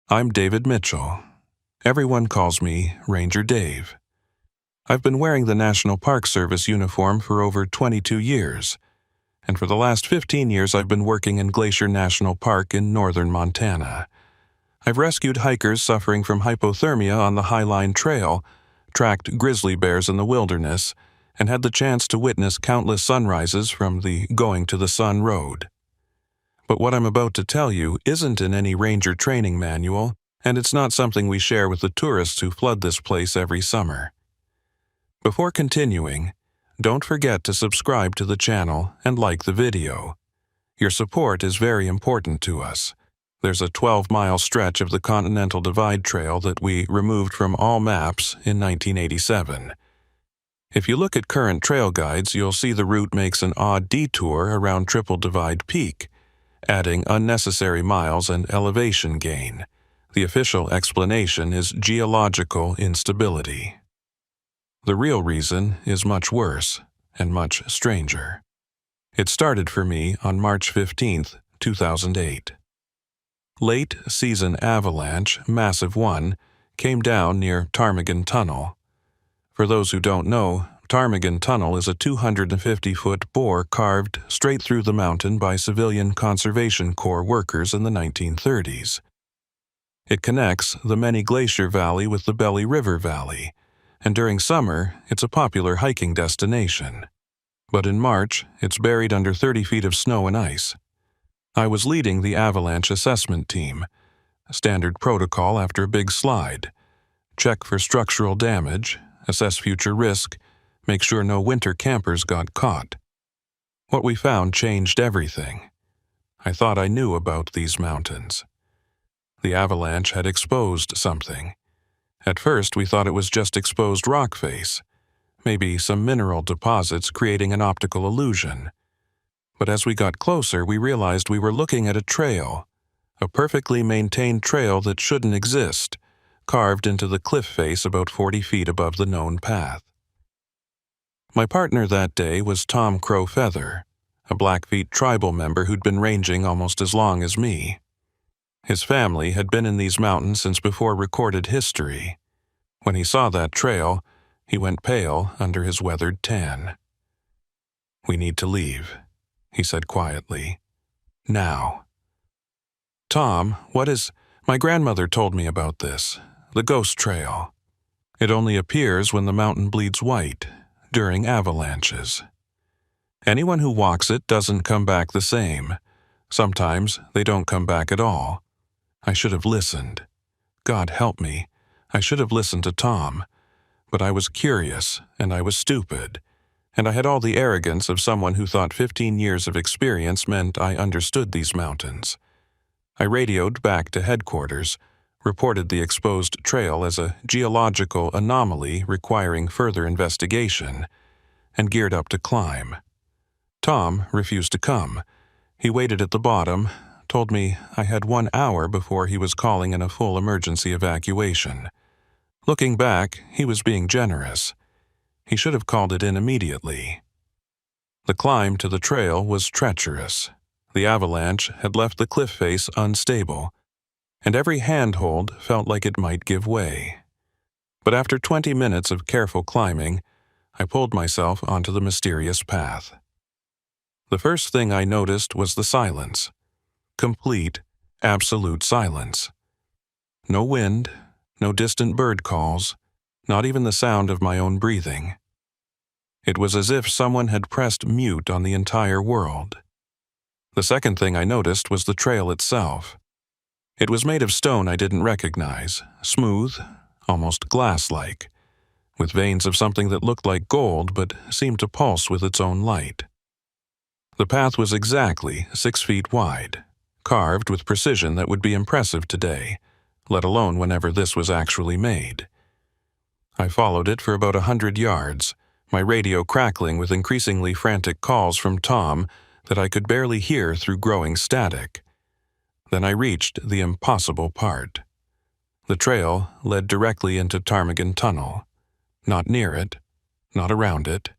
I'm David Mitchell. Everyone calls me Ranger Dave. I've been wearing the National Park Service uniform for over 22 years, and for the last 15 years I've been working in Glacier National Park in northern Montana. I've rescued hikers suffering from hypothermia on the Highline Trail, tracked grizzly bears in the wilderness, and had the chance to witness countless sunrises from the Going to the Sun Road. But what I'm about to tell you isn't in any ranger training manual, and it's not something we share with the tourists who flood this place every summer. Before continuing, don't forget to subscribe to the channel and like the video. Your support is very important to us. There's a 12-mile stretch of the Continental Divide Trail that we removed from all maps in 1987. If you look at current trail guides, you'll see the route makes an odd detour around Triple Divide Peak, adding unnecessary miles and elevation gain. The official explanation is geological instability. The real reason is much worse and much stranger. It started for me on March 15, 2008. Late season avalanche, Massive 1, came down near Ptarmigan Tunnel. For those who don't know, Ptarmigan Tunnel is a 250-foot bore carved straight through the mountain by civilian Conservation Corps workers in the 1930s. It connects the Many Glacier Valley with the Belly River Valley, and during summer, it's a popular hiking destination. But in March, it's buried under 30 feet of snow and ice. I was leading the avalanche assessment team. Standard protocol after a big slide. Check for structural damage, assess future risk, make sure no winter campers got caught. What we found changed everything. I thought I knew about these mountains. The avalanche had exposed something. At first, we thought it was just exposed rock face, maybe some mineral deposits creating an optical illusion. But as we got closer, we realized we were looking at a trail, a perfectly maintained trail that shouldn't exist, carved into the cliff face about 40 feet above the known path. My partner that day was Tom Crowfeather, a Blackfeet tribal member who'd been ranging almost as long as me. His family had been in these mountains since before recorded history. When he saw that trail, he went pale under his weathered tan. "We need to leave," he said quietly. "Now." "Tom, my grandmother told me about this, the ghost trail. It only appears when the mountain bleeds white, during avalanches. Anyone who walks it doesn't come back the same. Sometimes they don't come back at all. I should have listened. God help me, I should have listened to Tom. But I was curious, and I was stupid, and I had all the arrogance of someone who thought 15 years of experience meant I understood these mountains. I radioed back to headquarters, reported the exposed trail as a geological anomaly requiring further investigation, and geared up to climb. Tom refused to come. He waited at the bottom, told me I had 1 hour before he was calling in a full emergency evacuation. Looking back, he was being generous. He should have called it in immediately. The climb to the trail was treacherous. The avalanche had left the cliff face unstable, and every handhold felt like it might give way. But after 20 minutes of careful climbing, I pulled myself onto the mysterious path. The first thing I noticed was the silence. Complete, absolute silence. No wind, no distant bird calls, not even the sound of my own breathing. It was as if someone had pressed mute on the entire world. The second thing I noticed was the trail itself. It was made of stone I didn't recognize, smooth, almost glass-like, with veins of something that looked like gold but seemed to pulse with its own light. The path was exactly 6 feet wide, carved with precision that would be impressive today, let alone whenever this was actually made. I followed it for about 100 yards, my radio crackling with increasingly frantic calls from Tom that I could barely hear through growing static. Then I reached the impossible part. The trail led directly into Ptarmigan Tunnel. Not near it, not around it,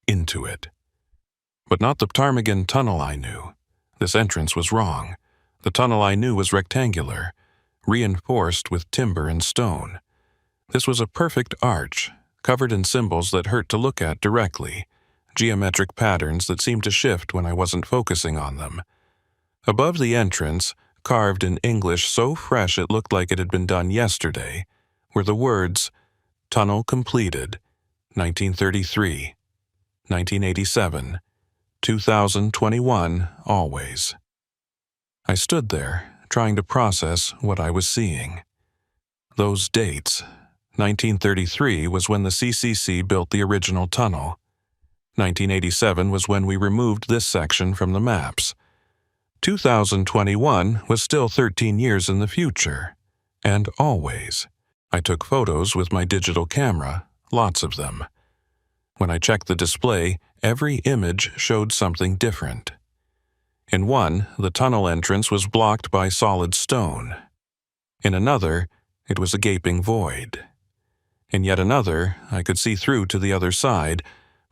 into it. But not the Ptarmigan Tunnel I knew. This entrance was wrong. The tunnel I knew was rectangular, reinforced with timber and stone. This was a perfect arch, covered in symbols that hurt to look at directly, geometric patterns that seemed to shift when I wasn't focusing on them. Above the entrance, carved in English so fresh it looked like it had been done yesterday, were the words, "Tunnel completed, 1933, 1987, 2021, always." I stood there, trying to process what I was seeing. Those dates. 1933 was when the CCC built the original tunnel. 1987 was when we removed this section from the maps. 2021 was still 13 years in the future. And always. I took photos with my digital camera, lots of them. When I checked the display, every image showed something different. In one, the tunnel entrance was blocked by solid stone. In another, it was a gaping void. In yet another, I could see through to the other side,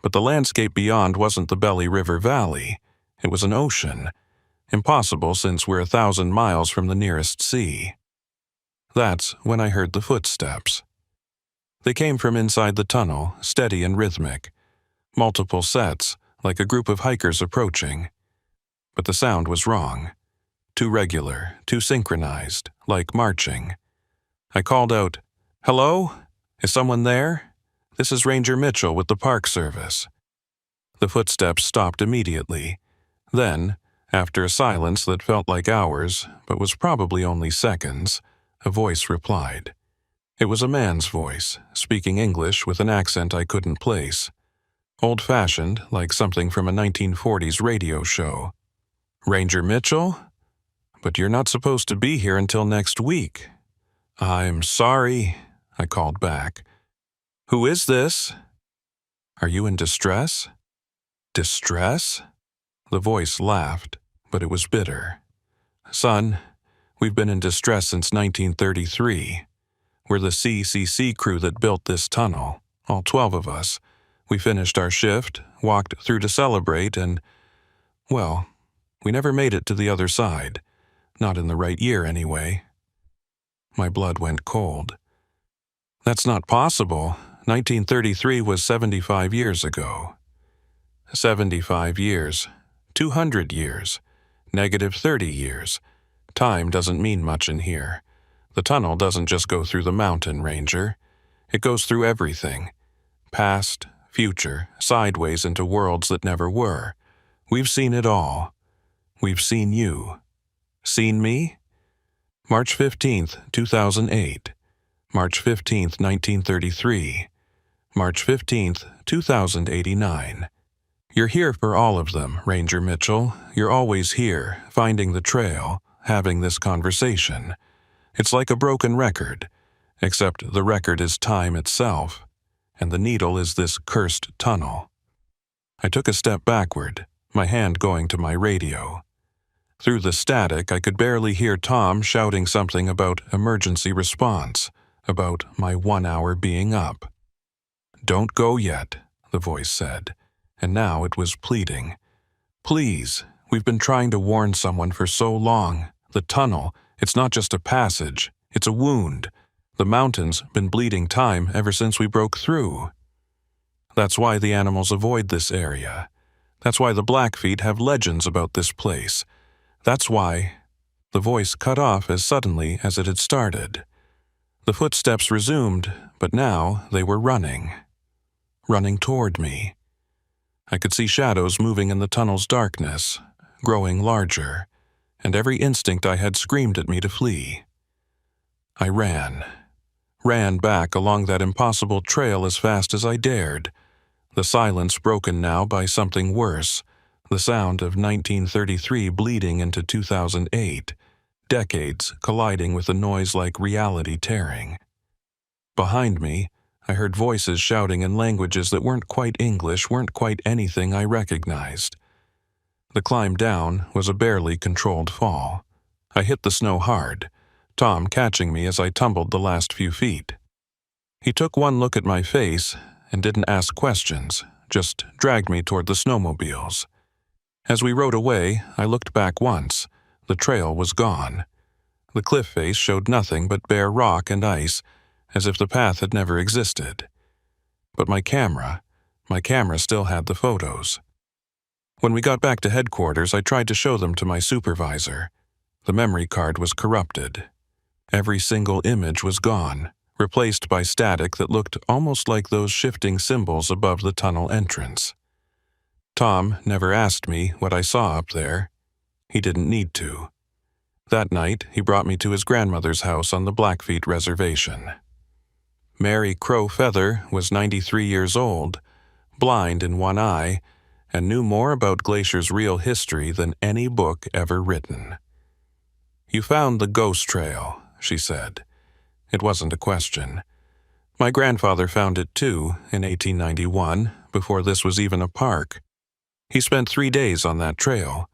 but the landscape beyond wasn't the Belly River Valley. It was an ocean. Impossible since we're 1,000 miles from the nearest sea. That's when I heard the footsteps. They came from inside the tunnel, steady and rhythmic. Multiple sets, like a group of hikers approaching. But the sound was wrong. Too regular, too synchronized, like marching. I called out, "Hello? Is someone there? This is Ranger Mitchell with the Park Service." The footsteps stopped immediately. Then, after a silence that felt like hours, but was probably only seconds, a voice replied. It was a man's voice, speaking English with an accent I couldn't place. Old-fashioned, like something from a 1940s radio show. "Ranger Mitchell? But you're not supposed to be here until next week." "I'm sorry," I called back. "Who is this?" "Are you in distress?" "Distress?" The voice laughed, but it was bitter. "Son, we've been in distress since 1933. We're the CCC crew that built this tunnel, all 12 of us. We finished our shift, walked through to celebrate, and, well, we never made it to the other side. Not in the right year, anyway." My blood went cold. "That's not possible. 1933 was 75 years ago." 75 years. 200 years. Negative 30 years. Time doesn't mean much in here. The tunnel doesn't just go through the mountain, Ranger. It goes through everything. Past, future, sideways into worlds that never were. We've seen it all. We've seen you. Seen me? March 15th, 2008. March 15th, 1933. March 15th, 2089. You're here for all of them, Ranger Mitchell. You're always here, finding the trail, having this conversation. It's like a broken record, except the record is time itself, and the needle is this cursed tunnel. I took a step backward, my hand going to my radio. Through the static, I could barely hear Tom shouting something about emergency response, about my 1 hour being up. "Don't go yet," the voice said, and now it was pleading. "Please, we've been trying to warn someone for so long. The tunnel, it's not just a passage, it's a wound. The mountain's been bleeding time ever since we broke through. That's why the animals avoid this area. That's why the Blackfeet have legends about this place. That's why—" The voice cut off as suddenly as it had started. The footsteps resumed, but now they were running. Running toward me. I could see shadows moving in the tunnel's darkness, growing larger, and every instinct I had screamed at me to flee. I ran back along that impossible trail as fast as I dared, the silence broken now by something worse, the sound of 1933 bleeding into 2008, decades colliding with a noise like reality tearing. Behind me, I heard voices shouting in languages that weren't quite English, weren't quite anything I recognized. The climb down was a barely controlled fall. I hit the snow hard, Tom catching me as I tumbled the last few feet. He took one look at my face and didn't ask questions, just dragged me toward the snowmobiles. As we rode away, I looked back once. The trail was gone. The cliff face showed nothing but bare rock and ice, as if the path had never existed. But my camera still had the photos. When we got back to headquarters, I tried to show them to my supervisor. The memory card was corrupted. Every single image was gone, replaced by static that looked almost like those shifting symbols above the tunnel entrance. Tom never asked me what I saw up there. He didn't need to. That night, he brought me to his grandmother's house on the Blackfeet Reservation. Mary Crow Feather was 93 years old, blind in one eye, and knew more about Glacier's real history than any book ever written. "You found the ghost trail," she said. It wasn't a question. My grandfather found it too in 1891, before this was even a park. He spent 3 days on that trail.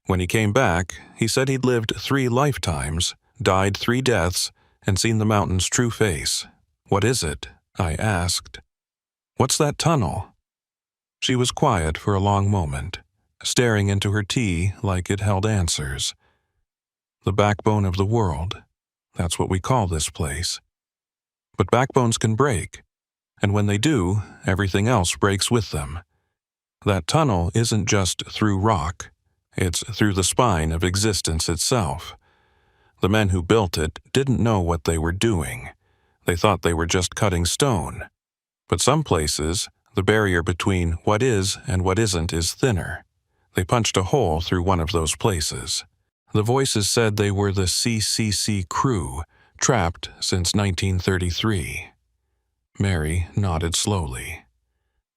When he came back, he said he'd lived 3 lifetimes, died 3 deaths, and seen the mountain's true face. "What is it?" I asked. "What's that tunnel?" She was quiet for a long moment, staring into her tea like it held answers. "The backbone of the world. That's what we call this place. But backbones can break, and when they do, everything else breaks with them. That tunnel isn't just through rock. It's through the spine of existence itself. The men who built it didn't know what they were doing. They thought they were just cutting stone. But some places, the barrier between what is and what isn't is thinner. They punched a hole through one of those places. The voices said they were the CCC crew, trapped since 1933. Mary nodded slowly.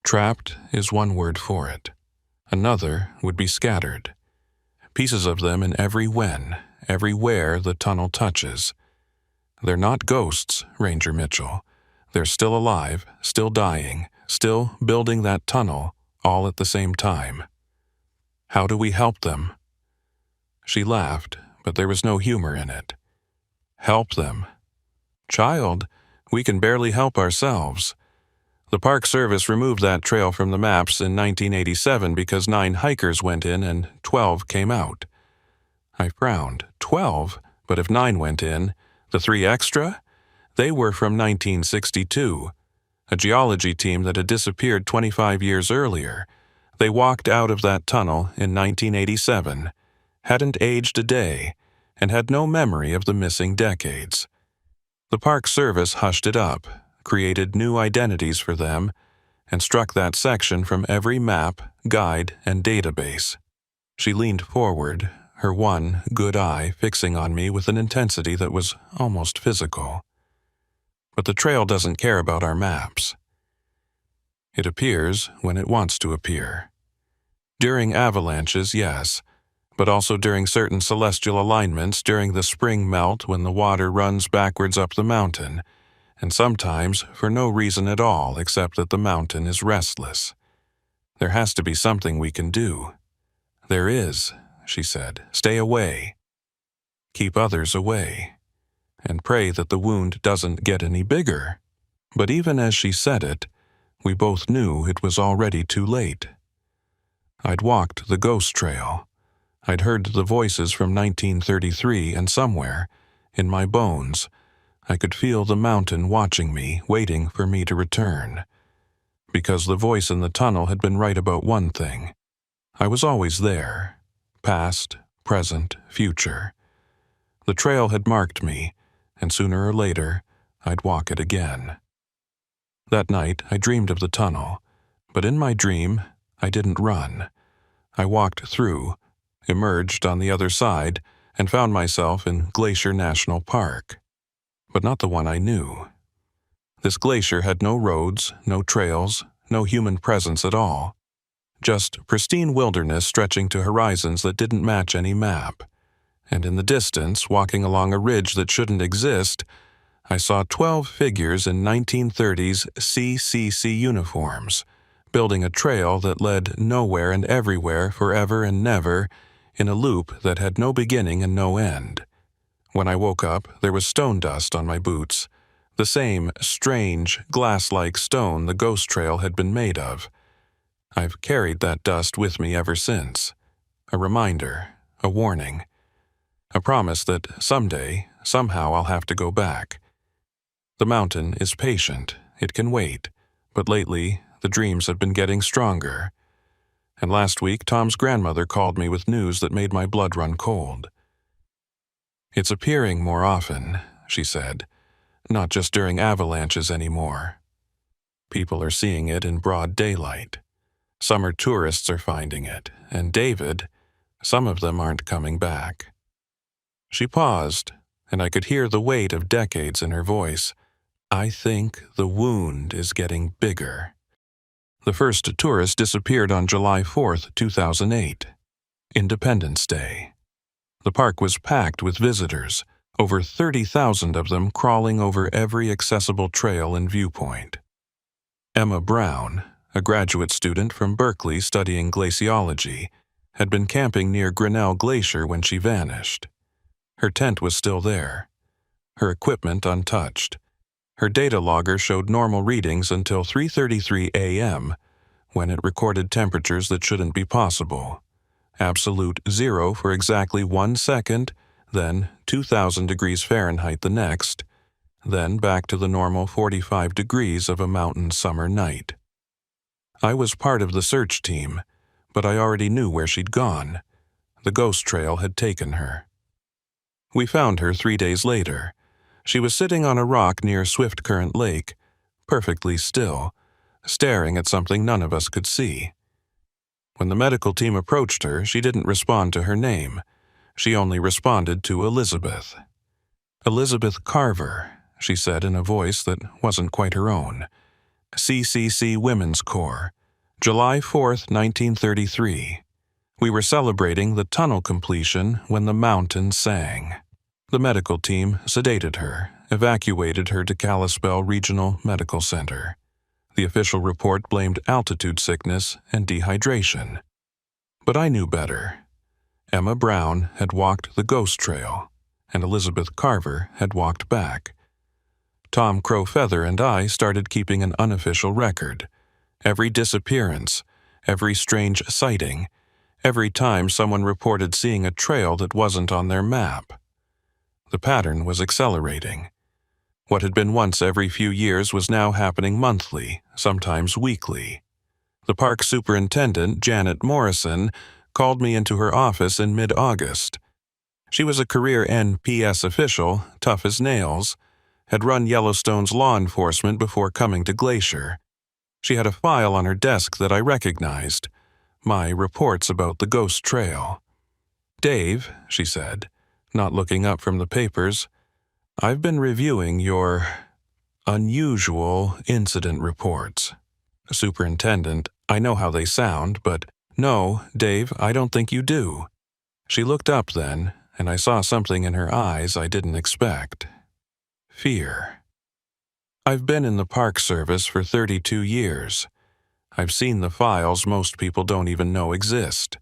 Trapped is one word for it. Another would be scattered. Pieces of them in everywhere the tunnel touches. They're not ghosts, Ranger Mitchell. They're still alive, still dying, still building that tunnel, all at the same time. How do we help them? She laughed, but there was no humor in it. Help them? Child, we can barely help ourselves. The Park Service removed that trail from the maps in 1987 because 9 hikers went in and 12 came out. I frowned. 12? But if 9 went in, the 3 extra? They were from 1962, a geology team that had disappeared 25 years earlier. They walked out of that tunnel in 1987, hadn't aged a day, and had no memory of the missing decades. The Park Service hushed it up, created new identities for them, and struck that section from every map, guide, and database. She leaned forward, her one good eye fixing on me with an intensity that was almost physical. But the trail doesn't care about our maps. It appears when it wants to appear. During avalanches, yes, but also during certain celestial alignments during the spring melt when the water runs backwards up the mountain, and sometimes for no reason at all except that the mountain is restless. There has to be something we can do. There is, she said. Stay away. Keep others away. And pray that the wound doesn't get any bigger. But even as she said it, we both knew it was already too late. I'd walked the ghost trail. I'd heard the voices from 1933, and somewhere, in my bones, I could feel the mountain watching me, waiting for me to return. Because the voice in the tunnel had been right about one thing. I was always there. Past, present, future. The trail had marked me, and sooner or later, I'd walk it again. That night, I dreamed of the tunnel, but in my dream, I didn't run. I walked through, emerged on the other side, and found myself in Glacier National Park. But not the one I knew. This glacier had no roads, no trails, no human presence at all. Just pristine wilderness stretching to horizons that didn't match any map. And in the distance, walking along a ridge that shouldn't exist, I saw 12 figures in 1930s CCC uniforms, building a trail that led nowhere and everywhere forever and never, in a loop that had no beginning and no end. When I woke up, there was stone dust on my boots, the same strange, glass-like stone the ghost trail had been made of. I've carried that dust with me ever since. A reminder, a warning. A promise that someday, somehow I'll have to go back. The mountain is patient, it can wait, but lately the dreams have been getting stronger. And last week Tom's grandmother called me with news that made my blood run cold. It's appearing more often, she said, not just during avalanches anymore. People are seeing it in broad daylight. Summer tourists are finding it, and David, some of them aren't coming back. She paused, and I could hear the weight of decades in her voice. I think the wound is getting bigger. The first tourist disappeared on July 4th, 2008, Independence Day. The park was packed with visitors, over 30,000 of them crawling over every accessible trail and viewpoint. Emma Brown, a graduate student from Berkeley studying glaciology, had been camping near Grinnell Glacier when she vanished. Her tent was still there, her equipment untouched. Her data logger showed normal readings until 3:33 a.m., when it recorded temperatures that shouldn't be possible. Absolute zero for exactly 1 second, then 2,000 degrees Fahrenheit the next, then back to the normal 45 degrees of a mountain summer night. I was part of the search team, but I already knew where she'd gone. The ghost trail had taken her. We found her 3 days later. She was sitting on a rock near Swift Current Lake, perfectly still, staring at something none of us could see. When the medical team approached her, she didn't respond to her name. She only responded to Elizabeth. Elizabeth Carver, she said in a voice that wasn't quite her own. CCC Women's Corps, July 4th, 1933. We were celebrating the tunnel completion when the mountain sang. The medical team sedated her, evacuated her to Kalispell Regional Medical Center. The official report blamed altitude sickness and dehydration. But I knew better. Emma Brown had walked the ghost trail, and Elizabeth Carver had walked back. Tom Crowfeather and I started keeping an unofficial record. Every disappearance, every strange sighting, every time someone reported seeing a trail that wasn't on their map. The pattern was accelerating. What had been once every few years was now happening monthly, sometimes weekly. The park superintendent, Janet Morrison, called me into her office in mid-August. She was a career NPS official, tough as nails, had run Yellowstone's law enforcement before coming to Glacier. She had a file on her desk that I recognized, my reports about the ghost trail. "Dave," she said, not looking up from the papers, "I've been reviewing your unusual incident reports." "Superintendent, I know how they sound, but no, Dave, I don't think you do." She looked up then, and I saw something in her eyes I didn't expect. Fear. I've been in the Park Service for 32 years. I've seen the files most people don't even know exist.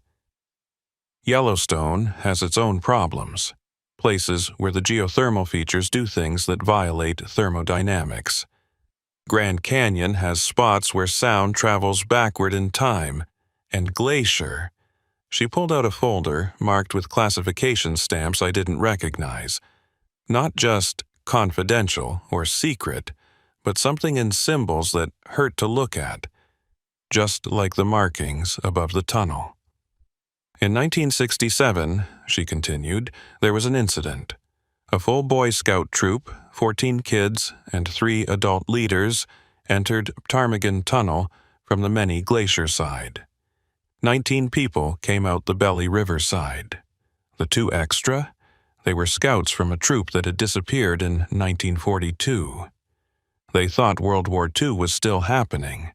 Yellowstone has its own problems, places where the geothermal features do things that violate thermodynamics. Grand Canyon has spots where sound travels backward in time, and Glacier. She pulled out a folder marked with classification stamps I didn't recognize. Not just confidential or secret, but something in symbols that hurt to look at, just like the markings above the tunnel. In 1967, she continued, there was an incident. A full Boy Scout troop, 14 kids, and 3 adult leaders entered Ptarmigan Tunnel from the Many Glacier side. 19 people came out the Belly River side. The 2 extra? They were scouts from a troop that had disappeared in 1942. They thought World War II was still happening.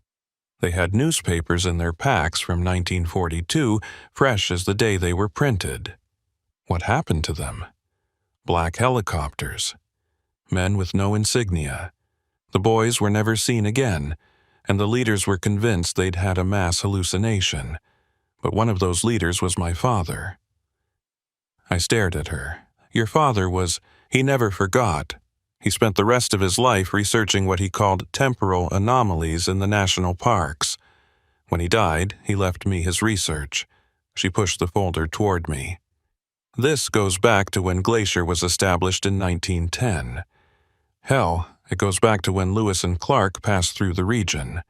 They had newspapers in their packs from 1942, fresh as the day they were printed. What happened to them? Black helicopters. Men with no insignia. The boys were never seen again, and the leaders were convinced they'd had a mass hallucination. But one of those leaders was my father. I stared at her. Your father he never forgot. He spent the rest of his life researching what he called temporal anomalies in the national parks. When he died, he left me his research. She pushed the folder toward me. This goes back to when Glacier was established in 1910. Hell, it goes back to when Lewis and Clark passed through the region.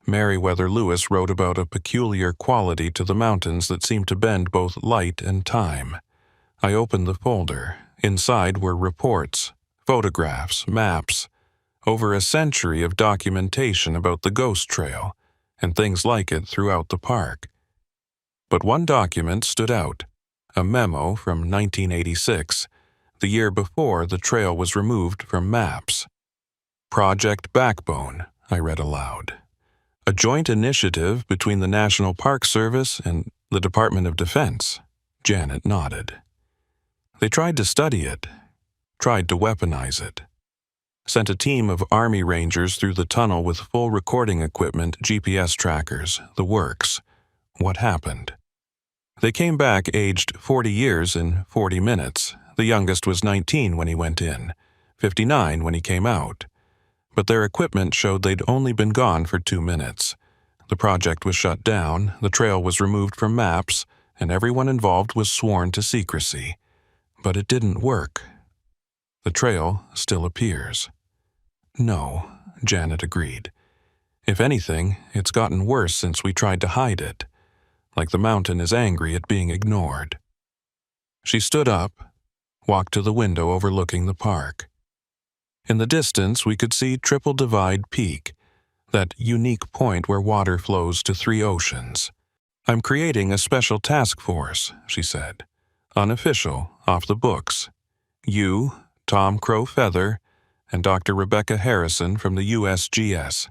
Meriwether Lewis wrote about a peculiar quality to the mountains that seemed to bend both light and time. I opened the folder. Inside were reports, photographs, maps, over a century of documentation about the Ghost Trail and things like it throughout the park. But one document stood out, a memo from 1986, the year before the trail was removed from maps. Project Backbone, I read aloud. A joint initiative between the National Park Service and the Department of Defense. Janet nodded. They tried to study it, tried to weaponize it. Sent a team of Army Rangers through the tunnel with full recording equipment, GPS trackers, the works. What happened? They came back aged 40 years in 40 minutes. The youngest was 19 when he went in, 59 when he came out. But their equipment showed they'd only been gone for 2 minutes. The project was shut down, the trail was removed from maps, and everyone involved was sworn to secrecy. But it didn't work. The trail still appears. No, Janet agreed. If anything, it's gotten worse since we tried to hide it. Like the mountain is angry at being ignored. She stood up, walked to the window overlooking the park. In the distance, we could see Triple Divide Peak, that unique point where water flows to 3 oceans. I'm creating a special task force, she said. Unofficial, off the books. You, Tom Crow Feather, and Dr. Rebecca Harrison from the USGS.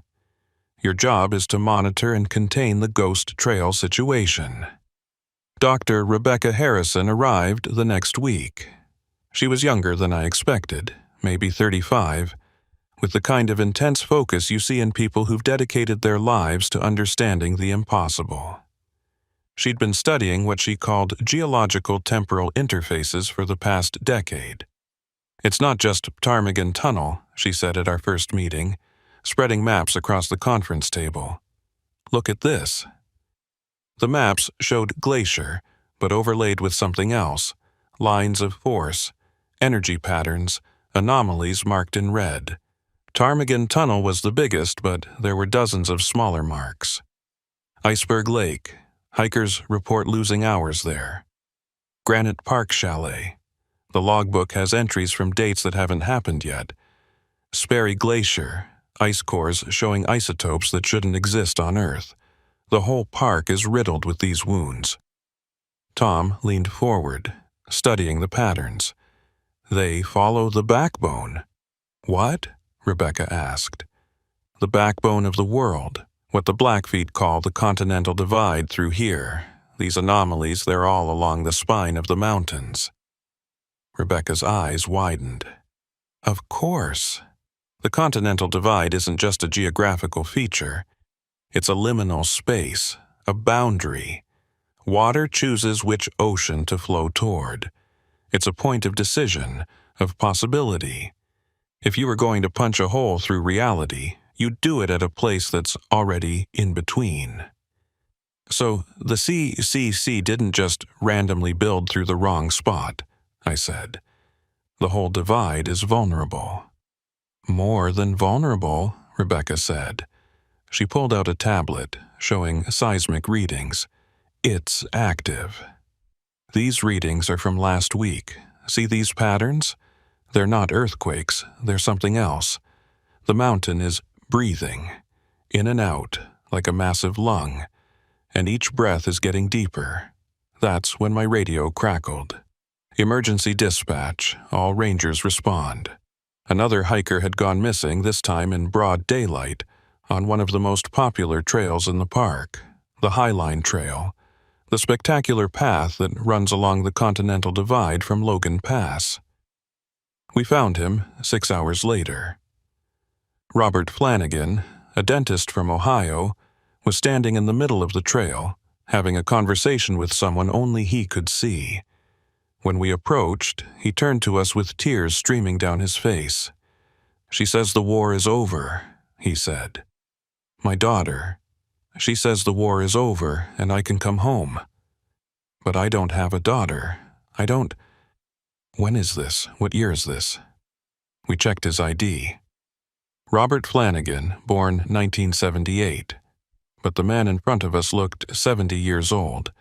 Your job is to monitor and contain the Ghost Trail situation. Dr. Rebecca Harrison arrived the next week. She was younger than I expected, maybe 35, with the kind of intense focus you see in people who've dedicated their lives to understanding the impossible. She'd been studying what she called geological temporal interfaces for the past decade. It's not just Ptarmigan Tunnel, she said at our first meeting, spreading maps across the conference table. Look at this. The maps showed Glacier, but overlaid with something else, lines of force, energy patterns, anomalies marked in red. Ptarmigan Tunnel was the biggest, but there were dozens of smaller marks. Iceberg Lake. Hikers report losing hours there. Granite Park Chalet. The logbook has entries from dates that haven't happened yet. Sperry Glacier. Ice cores showing isotopes that shouldn't exist on Earth. The whole park is riddled with these wounds. Tom leaned forward, studying the patterns. They follow the backbone. What? Rebecca asked. The backbone of the world. What the Blackfeet call the Continental Divide through here. These anomalies, they're all along the spine of the mountains. Rebecca's eyes widened. Of course. The Continental Divide isn't just a geographical feature. It's a liminal space, a boundary. Water chooses which ocean to flow toward. It's a point of decision, of possibility. If you were going to punch a hole through reality, you'd do it at a place that's already in between. So the CCC didn't just randomly build through the wrong spot, I said. The whole divide is vulnerable. More than vulnerable, Rebecca said. She pulled out a tablet, showing seismic readings. It's active. These readings are from last week. See these patterns? They're not earthquakes, they're something else. The mountain is breathing, in and out, like a massive lung, and each breath is getting deeper. That's when my radio crackled. Emergency dispatch, all rangers respond. Another hiker had gone missing, this time in broad daylight, on one of the most popular trails in the park, the Highline Trail, the spectacular path that runs along the Continental Divide from Logan Pass. We found him 6 hours later. Robert Flanagan, a dentist from Ohio, was standing in the middle of the trail, having a conversation with someone only he could see. When we approached, he turned to us with tears streaming down his face. "She says the war is over," he said. "My daughter. She says the war is over and I can come home. But I don't have a daughter. I don't... When is this? What year is this? We checked his ID. Robert Flanagan, born 1978. But the man in front of us looked 70 years old,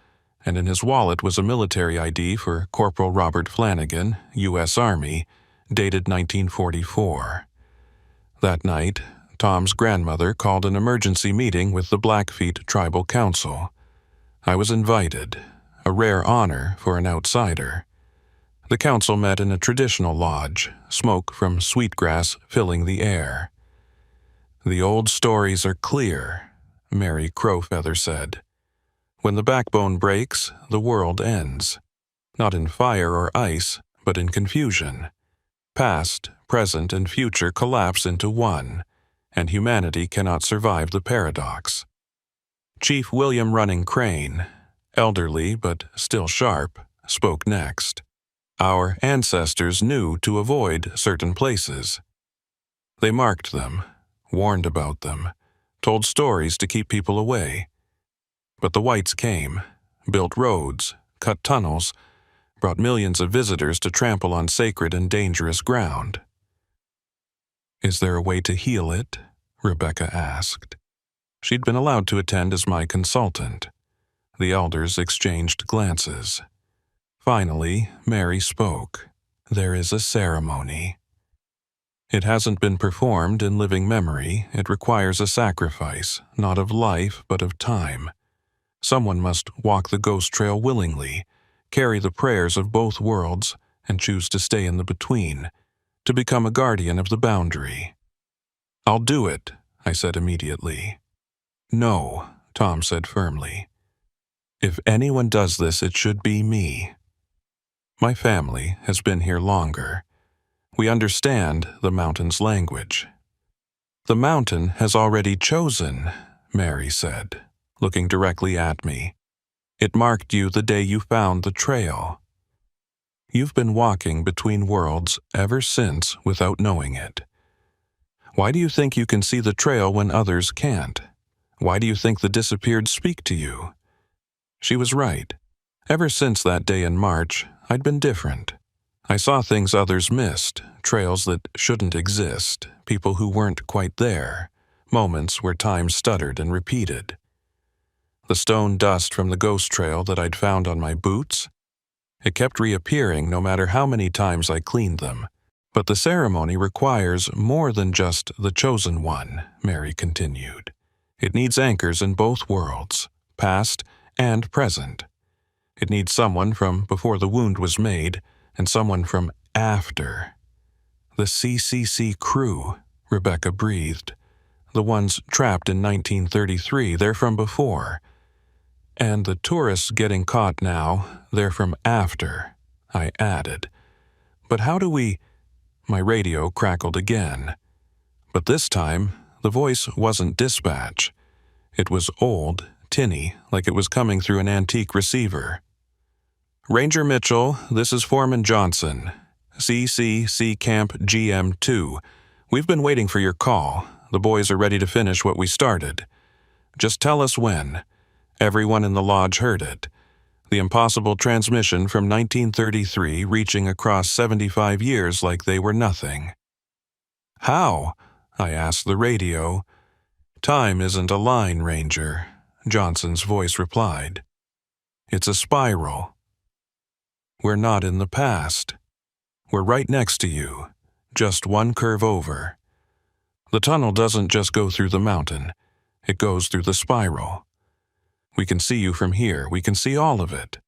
and in his wallet was a military ID for Corporal Robert Flanagan, U.S. Army, dated 1944. That night, Tom's grandmother called an emergency meeting with the Blackfeet Tribal Council. I was invited, a rare honor for an outsider. The council met in a traditional lodge, smoke from sweetgrass filling the air. "The old stories are clear," Mary Crowfeather said. "When the backbone breaks, the world ends. Not in fire or ice, but in confusion. Past, present, and future collapse into one, and humanity cannot survive the paradox." Chief William Running Crane, elderly but still sharp, spoke next. Our ancestors knew to avoid certain places. They marked them, warned about them, told stories to keep people away. But the whites came, built roads, cut tunnels, brought millions of visitors to trample on sacred and dangerous ground. "Is there a way to heal it?" Rebecca asked. She'd been allowed to attend as my consultant. The elders exchanged glances. Finally, Mary spoke. "There is a ceremony. It hasn't been performed in living memory. It requires a sacrifice, not of life, but of time. Someone must walk the ghost trail willingly, carry the prayers of both worlds, and choose to stay in the between, to become a guardian of the boundary." "I'll do it," I said immediately. "No," Tom said firmly. "If anyone does this, it should be me. My family has been here longer. We understand the mountain's language." "The mountain has already chosen," Mary said, looking directly at me. "It marked you the day you found the trail. You've been walking between worlds ever since without knowing it. Why do you think you can see the trail when others can't? Why do you think the disappeared speak to you?" She was right. Ever since that day in March, I'd been different. I saw things others missed, trails that shouldn't exist, people who weren't quite there, moments where time stuttered and repeated. The stone dust from the ghost trail that I'd found on my boots? It kept reappearing no matter how many times I cleaned them. "But the ceremony requires more than just the chosen one," Mary continued. "It needs anchors in both worlds, past and present. It needs someone from before the wound was made, and someone from after." "The CCC crew," Rebecca breathed. "The ones trapped in 1933, they're from before. And the tourists getting caught now, they're from after," I added. "But how do we—" My radio crackled again. But this time, the voice wasn't dispatch. It was old, tinny, like it was coming through an antique receiver. "Ranger Mitchell, this is Foreman Johnson. CCC Camp GM2. We've been waiting for your call. The boys are ready to finish what we started. Just tell us when." Everyone in the lodge heard it. The impossible transmission from 1933 reaching across 75 years like they were nothing. "How?" I asked the radio. "Time isn't a line, Ranger," Johnson's voice replied. "It's a spiral. We're not in the past. We're right next to you, just one curve over. The tunnel doesn't just go through the mountain, it goes through the spiral. We can see you from here, we can see all of it.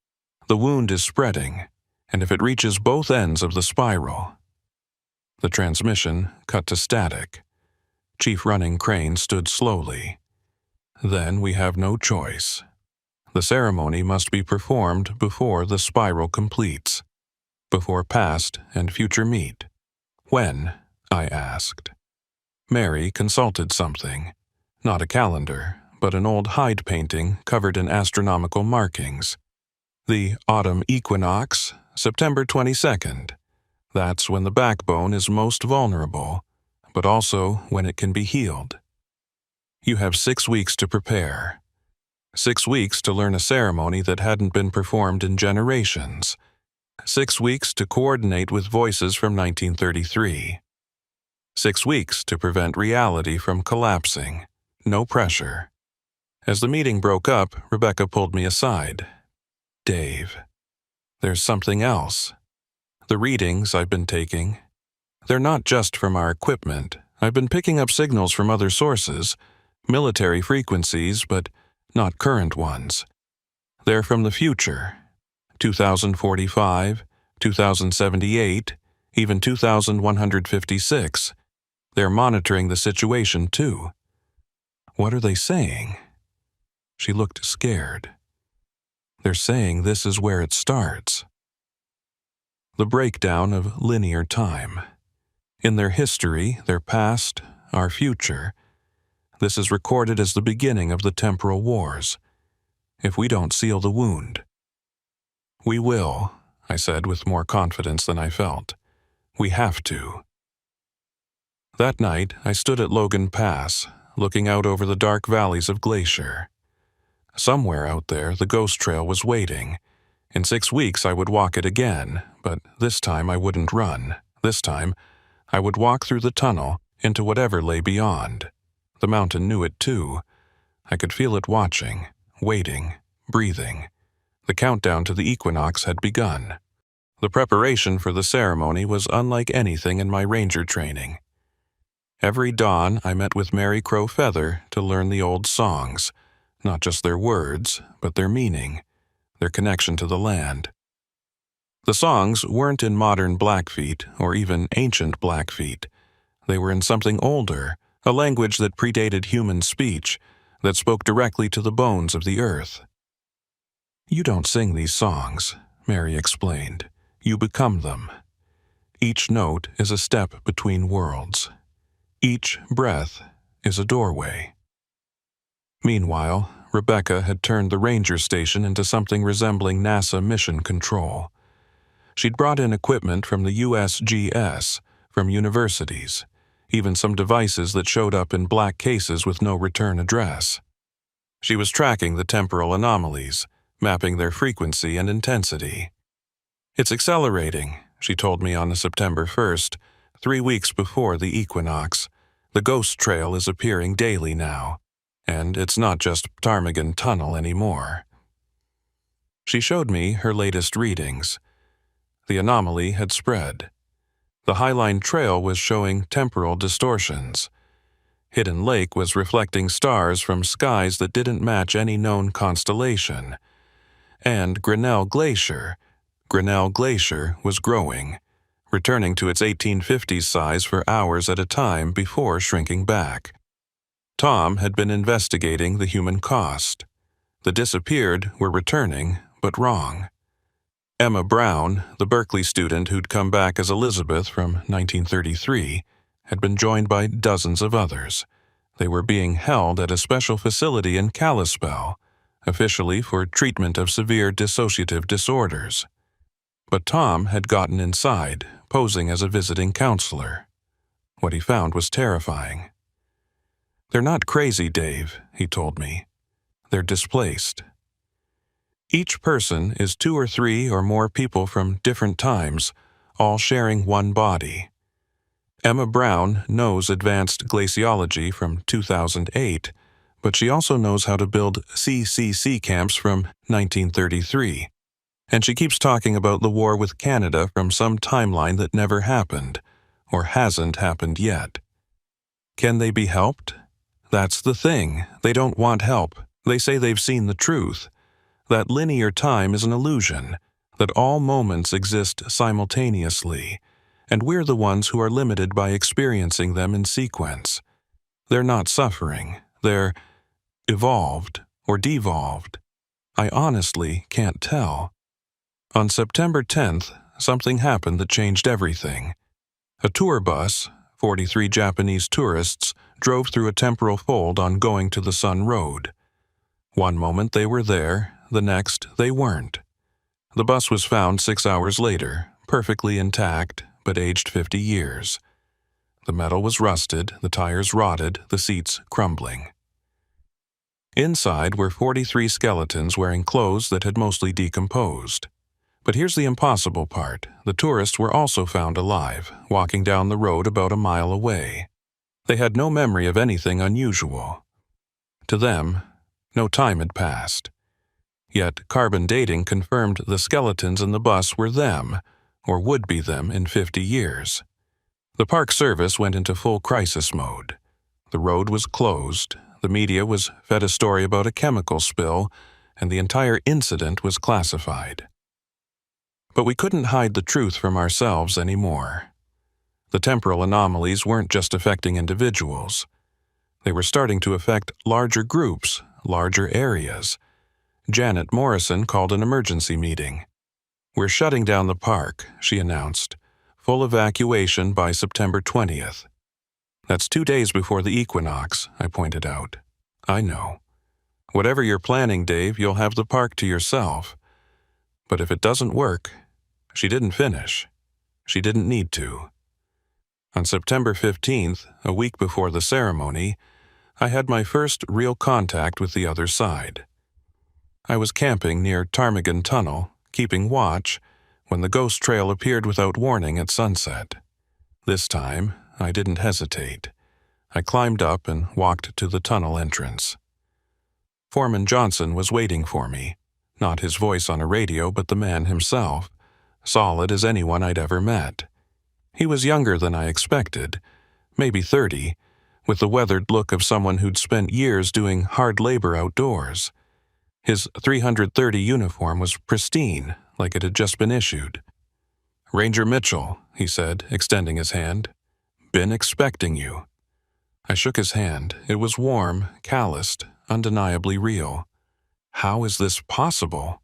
The wound is spreading, and if it reaches both ends of the spiral..." The transmission cut to static. Chief Running Crane stood slowly. "Then we have no choice. The ceremony must be performed before the spiral completes, before past and future meet." "When?" I asked. Mary consulted something. Not a calendar, but an old hide painting covered in astronomical markings. "The autumn equinox, September 22nd. That's when the backbone is most vulnerable, but also when it can be healed. You have 6 weeks to prepare. 6 weeks to learn a ceremony that hadn't been performed in generations. 6 weeks to coordinate with voices from 1933. 6 weeks to prevent reality from collapsing. No pressure. As the meeting broke up, Rebecca pulled me aside. "Dave, there's something else. The readings I've been taking, they're not just from our equipment. I've been picking up signals from other sources, military frequencies, but not current ones. They're from the future. 2045, 2078, even 2156. They're monitoring the situation too." "What are they saying?" She looked scared. "They're saying this is where it starts." The breakdown of linear time. In their history, their past, our future, this is recorded as the beginning of the temporal wars. If we don't seal the wound. "We will," I said with more confidence than I felt. "We have to." That night, I stood at Logan Pass, looking out over the dark valleys of Glacier. Somewhere out there, the ghost trail was waiting. In 6 weeks, I would walk it again, but this time I wouldn't run. This time, I would walk through the tunnel into whatever lay beyond. The mountain knew it too. I could feel it watching, waiting, breathing. The countdown to the equinox had begun. The preparation for the ceremony was unlike anything in my ranger training. Every dawn, I met with Mary Crow Feather to learn the old songs, not just their words, but their meaning, their connection to the land. The songs weren't in modern Blackfeet or even ancient Blackfeet. They were in something older, a language that predated human speech, that spoke directly to the bones of the earth. "You don't sing these songs," Mary explained. "You become them. Each note is a step between worlds. Each breath is a doorway." Meanwhile, Rebecca had turned the ranger station into something resembling NASA mission control. She'd brought in equipment from the USGS, from universities, even some devices that showed up in black cases with no return address. She was tracking the temporal anomalies, mapping their frequency and intensity. "It's accelerating," she told me on September 1st, 3 weeks before the equinox. "The ghost trail is appearing daily now. And it's not just Ptarmigan Tunnel anymore." She showed me her latest readings. The anomaly had spread. The Highline Trail was showing temporal distortions. Hidden Lake was reflecting stars from skies that didn't match any known constellation. And Grinnell Glacier was growing, returning to its 1850s size for hours at a time before shrinking back. Tom had been investigating the human cost. The disappeared were returning, but wrong. Emma Brown, the Berkeley student who'd come back as Elizabeth from 1933, had been joined by dozens of others. They were being held at a special facility in Kalispell, officially for treatment of severe dissociative disorders. But Tom had gotten inside, posing as a visiting counselor. What he found was terrifying. "They're not crazy, Dave," he told me. "They're displaced. Each person is 2 or 3 or more people from different times, all sharing one body. Emma Brown knows advanced glaciology from 2008, but she also knows how to build CCC camps from 1933. And she keeps talking about the war with Canada from some timeline that never happened, or hasn't happened yet. Can they be helped? That's the thing. They don't want help. They say they've seen the truth. That linear time is an illusion, that all moments exist simultaneously, and we're the ones who are limited by experiencing them in sequence. They're not suffering. They're evolved or devolved. I honestly can't tell." On September 10th, something happened that changed everything. A tour bus, 43 Japanese tourists, drove through a temporal fold on Going to the Sun Road. One moment they were there, the next they weren't. The bus was found 6 hours later, perfectly intact, but aged 50 years. The metal was rusted, the tires rotted, the seats crumbling. Inside were 43 skeletons wearing clothes that had mostly decomposed. But here's the impossible part. The tourists were also found alive, walking down the road about a mile away. They had no memory of anything unusual. To them, no time had passed. Yet carbon dating confirmed the skeletons in the bus were them, or would be them in 50 years. The Park Service went into full crisis mode. The road was closed, the media was fed a story about a chemical spill, and the entire incident was classified. But we couldn't hide the truth from ourselves anymore. The temporal anomalies weren't just affecting individuals. They were starting to affect larger groups, larger areas. Janet Morrison called an emergency meeting. "We're shutting down the park," she announced. "Full evacuation by September 20th. "That's 2 days before the equinox," I pointed out. "I know. Whatever you're planning, Dave, you'll have the park to yourself. But if it doesn't work..." She didn't finish. She didn't need to. On September 15th, a week before the ceremony, I had my first real contact with the other side. I was camping near Ptarmigan Tunnel, keeping watch, when the ghost trail appeared without warning at sunset. This time, I didn't hesitate. I climbed up and walked to the tunnel entrance. Foreman Johnson was waiting for me, not his voice on a radio, but the man himself, solid as anyone I'd ever met. He was younger than I expected, maybe 30, with the weathered look of someone who'd spent years doing hard labor outdoors. His 330 uniform was pristine, like it had just been issued. "Ranger Mitchell," he said, extending his hand. "Been expecting you." I shook his hand. It was warm, calloused, undeniably real. "How is this possible?"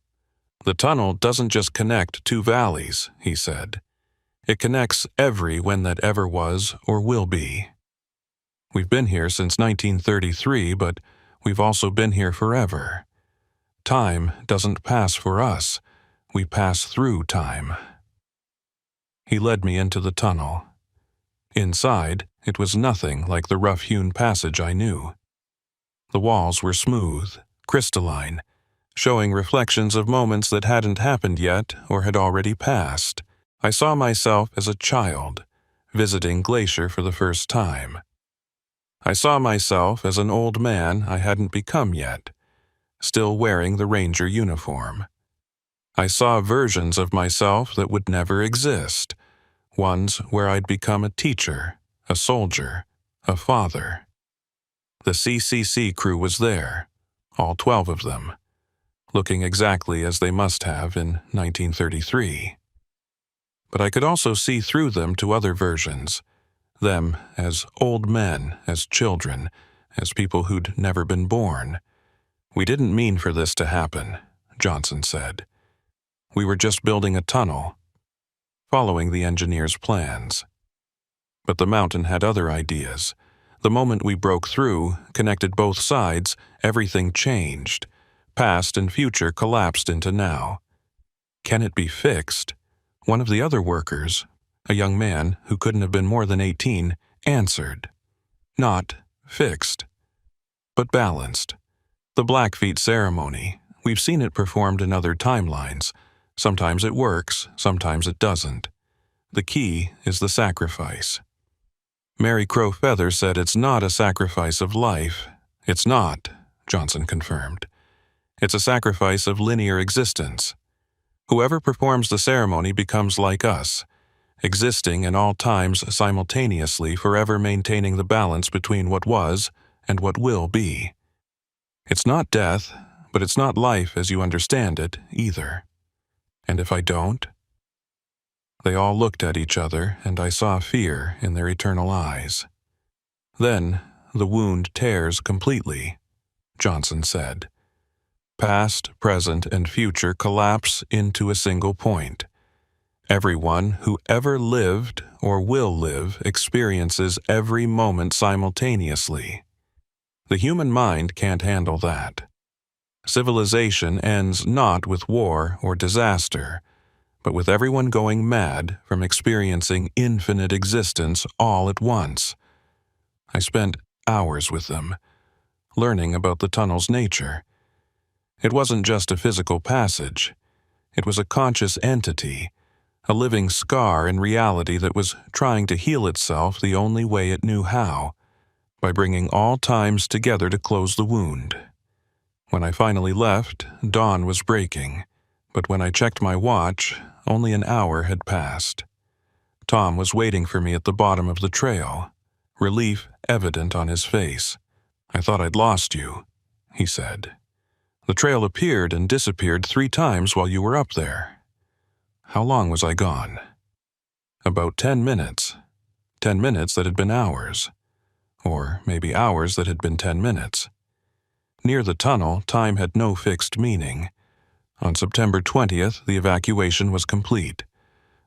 "The tunnel doesn't just connect 2 valleys," he said. "It connects every when that ever was or will be. We've been here since 1933, but we've also been here forever. Time doesn't pass for us. We pass through time." He led me into the tunnel. Inside, it was nothing like the rough-hewn passage I knew. The walls were smooth, crystalline, showing reflections of moments that hadn't happened yet or had already passed. I saw myself as a child, visiting Glacier for the first time. I saw myself as an old man I hadn't become yet, still wearing the ranger uniform. I saw versions of myself that would never exist, ones where I'd become a teacher, a soldier, a father. The CCC crew was there, all 12 of them, looking exactly as they must have in 1933. But I could also see through them to other versions, them as old men, as children, as people who'd never been born. "We didn't mean for this to happen," Johnson said. "We were just building a tunnel, following the engineer's plans." But the mountain had other ideas. The moment we broke through, connected both sides, everything changed. Past and future collapsed into now. "Can it be fixed?" One of the other workers, a young man who couldn't have been more than 18, answered. "Not fixed, but balanced. The Blackfeet ceremony, we've seen it performed in other timelines. Sometimes it works, sometimes it doesn't. The key is the sacrifice." Mary Crow Feather said it's not a sacrifice of life. "It's not," Johnson confirmed. "It's a sacrifice of linear existence. Whoever performs the ceremony becomes like us, existing in all times simultaneously, forever maintaining the balance between what was and what will be. It's not death, but it's not life as you understand it, either. And if I don't?" They all looked at each other, and I saw fear in their eternal eyes. "Then the wound tears completely," Johnson said. "Past, present, and future collapse into a single point. Everyone who ever lived or will live experiences every moment simultaneously. The human mind can't handle that. Civilization ends not with war or disaster, but with everyone going mad from experiencing infinite existence all at once." I spent hours with them, learning about the tunnel's nature. It wasn't just a physical passage. It was a conscious entity, a living scar in reality that was trying to heal itself the only way it knew how, by bringing all times together to close the wound. When I finally left, dawn was breaking, but when I checked my watch, only an hour had passed. Tom was waiting for me at the bottom of the trail, relief evident on his face. "I thought I'd lost you," he said. "The trail appeared and disappeared 3 times while you were up there." How long was I gone? About 10 minutes. 10 minutes that had been hours. Or maybe hours that had been 10 minutes. Near the tunnel, time had no fixed meaning. On September 20th, the evacuation was complete.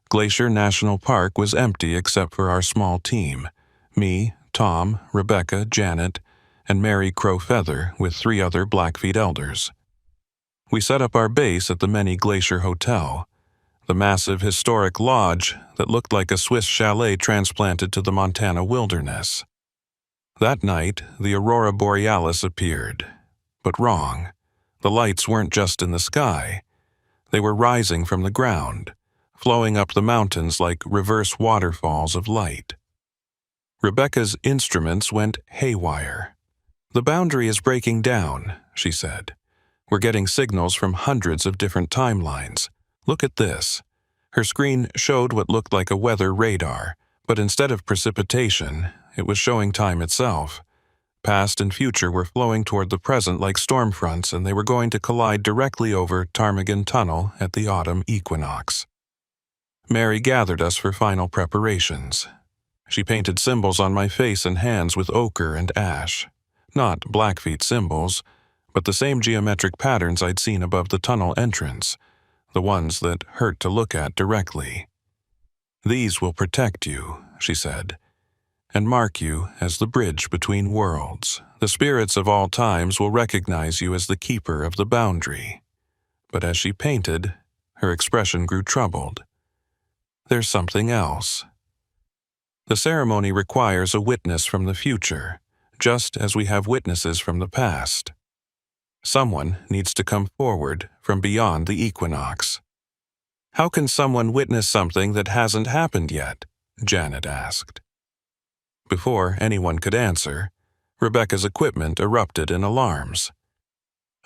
Glacier National Park was empty except for our small team. Me, Tom, Rebecca, Janet, and Mary Crow Feather with 3 other Blackfeet elders. We set up our base at the Many Glacier Hotel, the massive historic lodge that looked like a Swiss chalet transplanted to the Montana wilderness. That night, the aurora borealis appeared. But wrong. The lights weren't just in the sky. They were rising from the ground, flowing up the mountains like reverse waterfalls of light. Rebecca's instruments went haywire. "The boundary is breaking down," she said. "We're getting signals from hundreds of different timelines. Look at this." Her screen showed what looked like a weather radar, but instead of precipitation, it was showing time itself. Past and future were flowing toward the present like storm fronts, and they were going to collide directly over Ptarmigan Tunnel at the autumn equinox. Mary gathered us for final preparations. She painted symbols on my face and hands with ochre and ash. Not Blackfeet symbols, but the same geometric patterns I'd seen above the tunnel entrance, the ones that hurt to look at directly. "These will protect you," she said, "and mark you as the bridge between worlds. The spirits of all times will recognize you as the keeper of the boundary." But as she painted, her expression grew troubled. "There's something else. The ceremony requires a witness from the future, just as we have witnesses from the past. Someone needs to come forward from beyond the equinox." "How can someone witness something that hasn't happened yet?" Janet asked. Before anyone could answer, Rebecca's equipment erupted in alarms.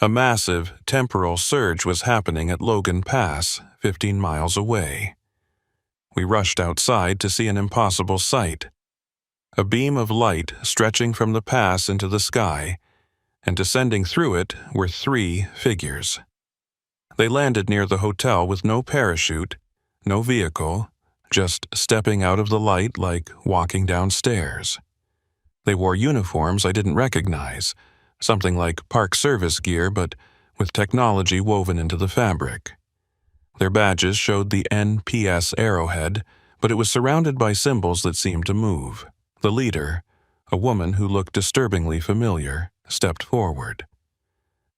A massive temporal surge was happening at Logan Pass, 15 miles away. We rushed outside to see an impossible sight. A beam of light stretching from the pass into the sky, and descending through it were 3 figures. They landed near the hotel with no parachute, no vehicle, just stepping out of the light like walking downstairs. They wore uniforms I didn't recognize, something like Park Service gear but with technology woven into the fabric. Their badges showed the NPS arrowhead, but it was surrounded by symbols that seemed to move. The leader, a woman who looked disturbingly familiar, stepped forward.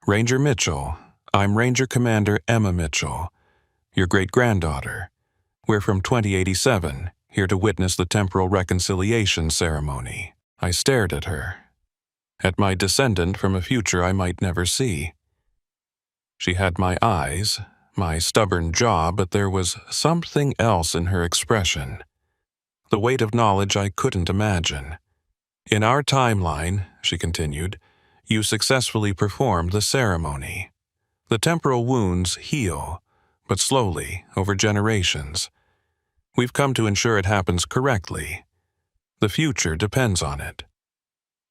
"Ranger Mitchell, I'm Ranger Commander Emma Mitchell, your great-granddaughter. We're from 2087, here to witness the temporal reconciliation ceremony." I stared at her, at my descendant from a future I might never see. She had my eyes, my stubborn jaw, but there was something else in her expression. The weight of knowledge I couldn't imagine. "In our timeline," she continued, "you successfully performed the ceremony. The temporal wounds heal, but slowly, over generations. We've come to ensure it happens correctly. The future depends on it."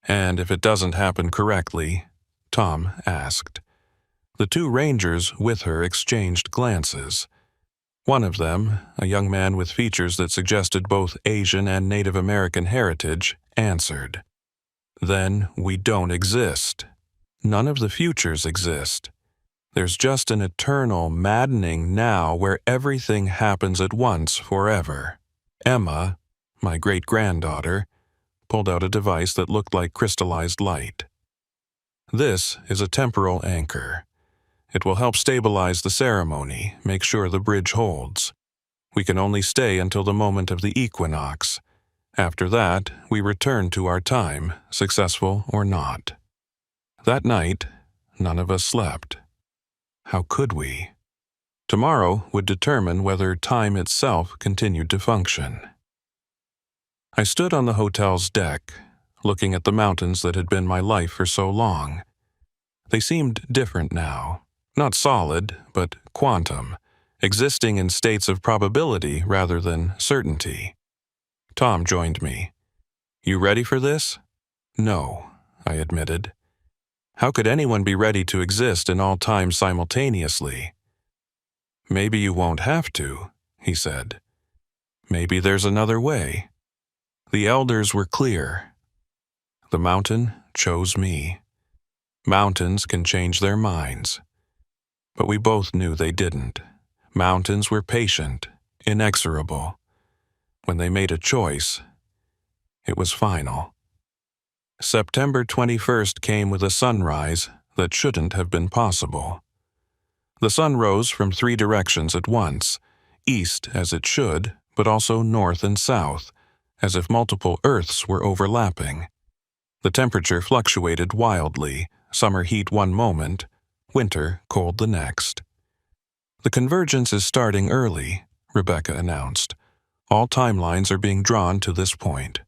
"And if it doesn't happen correctly?" Tom asked. The 2 rangers with her exchanged glances. One of them, a young man with features that suggested both Asian and Native American heritage, answered, "Then we don't exist. None of the futures exist. There's just an eternal, maddening now where everything happens at once forever." Emma, my great-granddaughter, pulled out a device that looked like crystallized light. "This is a temporal anchor. It will help stabilize the ceremony, make sure the bridge holds. We can only stay until the moment of the equinox. After that, we return to our time, successful or not." That night, none of us slept. How could we? Tomorrow would determine whether time itself continued to function. I stood on the hotel's deck, looking at the mountains that had been my life for so long. They seemed different now, not solid, but quantum, existing in states of probability rather than certainty. Tom joined me. "You ready for this?" "No," I admitted. "How could anyone be ready to exist in all time simultaneously?" "Maybe you won't have to," he said. "Maybe there's another way." The elders were clear. The mountain chose me. Mountains can change their minds. But we both knew they didn't. Mountains were patient, inexorable. When they made a choice, it was final. September 21st came with a sunrise that shouldn't have been possible. The sun rose from 3 directions at once, east as it should, but also north and south, as if multiple Earths were overlapping. The temperature fluctuated wildly, summer heat one moment, winter cold the next. "The convergence is starting early," Rebecca announced. "All timelines are being drawn to this point."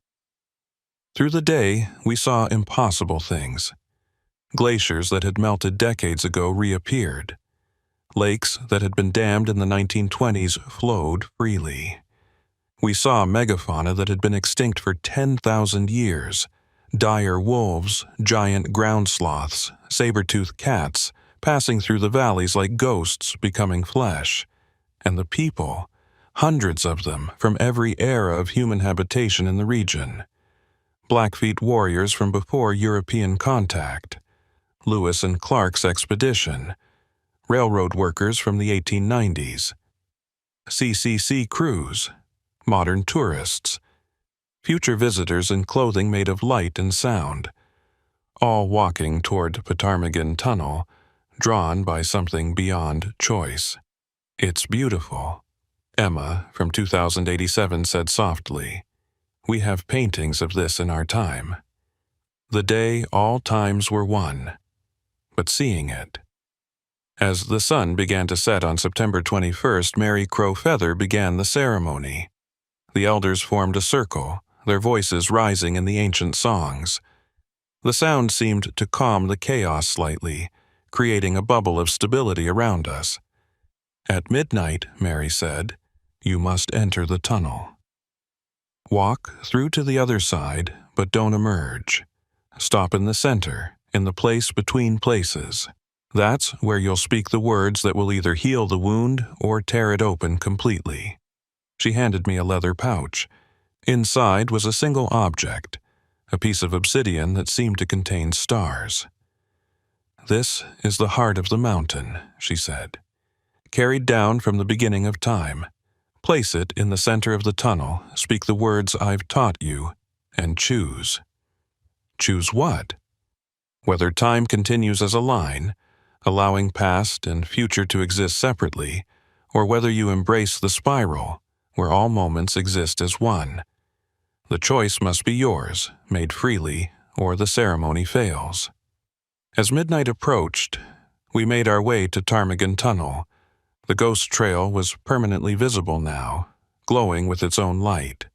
Through the day, we saw impossible things. Glaciers that had melted decades ago reappeared. Lakes that had been dammed in the 1920s flowed freely. We saw megafauna that had been extinct for 10,000 years. Dire wolves, giant ground sloths, saber-toothed cats, passing through the valleys like ghosts becoming flesh. And the people, hundreds of them from every era of human habitation in the region. Blackfeet warriors from before European contact, Lewis and Clark's expedition, railroad workers from the 1890s, CCC crews, modern tourists, future visitors in clothing made of light and sound, all walking toward Ptarmigan Tunnel, drawn by something beyond choice. "It's beautiful," Emma from 2087 said softly. "We have paintings of this in our time." The day all times were one, but seeing it. As the sun began to set on September 21st, Mary Crow Feather began the ceremony. The elders formed a circle, their voices rising in the ancient songs. The sound seemed to calm the chaos slightly, creating a bubble of stability around us. "At midnight," Mary said, "you must enter the tunnel. Walk through to the other side, but don't emerge. Stop in the center, in the place between places. That's where you'll speak the words that will either heal the wound or tear it open completely." She handed me a leather pouch. Inside was a single object, a piece of obsidian that seemed to contain stars. "This is the heart of the mountain," she said. "Carried down from the beginning of time. Place it in the center of the tunnel, speak the words I've taught you, and choose." "Choose what?" "Whether time continues as a line, allowing past and future to exist separately, or whether you embrace the spiral, where all moments exist as one. The choice must be yours, made freely, or the ceremony fails." As midnight approached, we made our way to Ptarmigan Tunnel. The ghost trail was permanently visible now, glowing with its own light.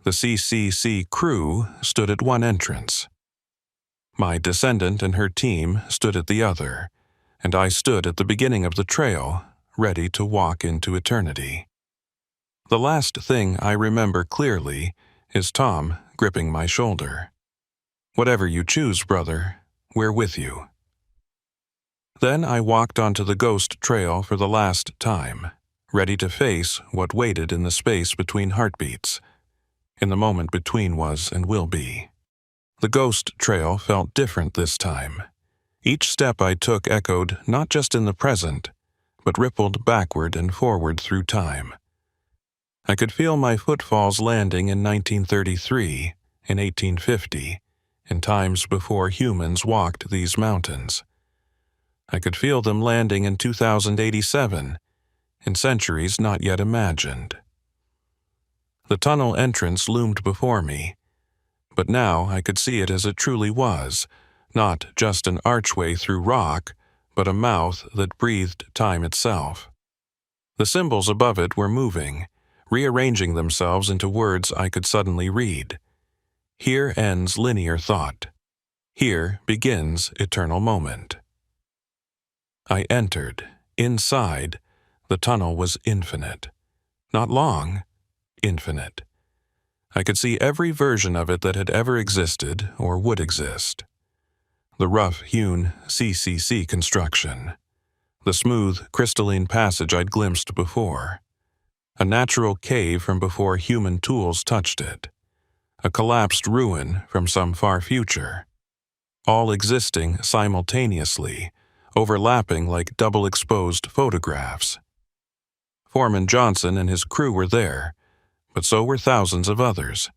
The CCC crew stood at one entrance. My descendant and her team stood at the other, and I stood at the beginning of the trail, ready to walk into eternity. The last thing I remember clearly is Tom gripping my shoulder. "Whatever you choose, brother, we're with you." Then I walked onto the ghost trail for the last time, ready to face what waited in the space between heartbeats. In the moment between was and will be. The ghost trail felt different this time. Each step I took echoed not just in the present, but rippled backward and forward through time. I could feel my footfalls landing in 1933, in 1850, in times before humans walked these mountains. I could feel them landing in 2087, in centuries not yet imagined. The tunnel entrance loomed before me, but now I could see it as it truly was, not just an archway through rock, but a mouth that breathed time itself. The symbols above it were moving, rearranging themselves into words I could suddenly read. Here ends linear thought. Here begins eternal moment. I entered. Inside, the tunnel was infinite. Not long, infinite. I could see every version of it that had ever existed or would exist. The rough-hewn CCC construction. The smooth, crystalline passage I'd glimpsed before. A natural cave from before human tools touched it. A collapsed ruin from some far future. All existing simultaneously, overlapping like double-exposed photographs. Foreman Johnson and his crew were there, but so were thousands of others.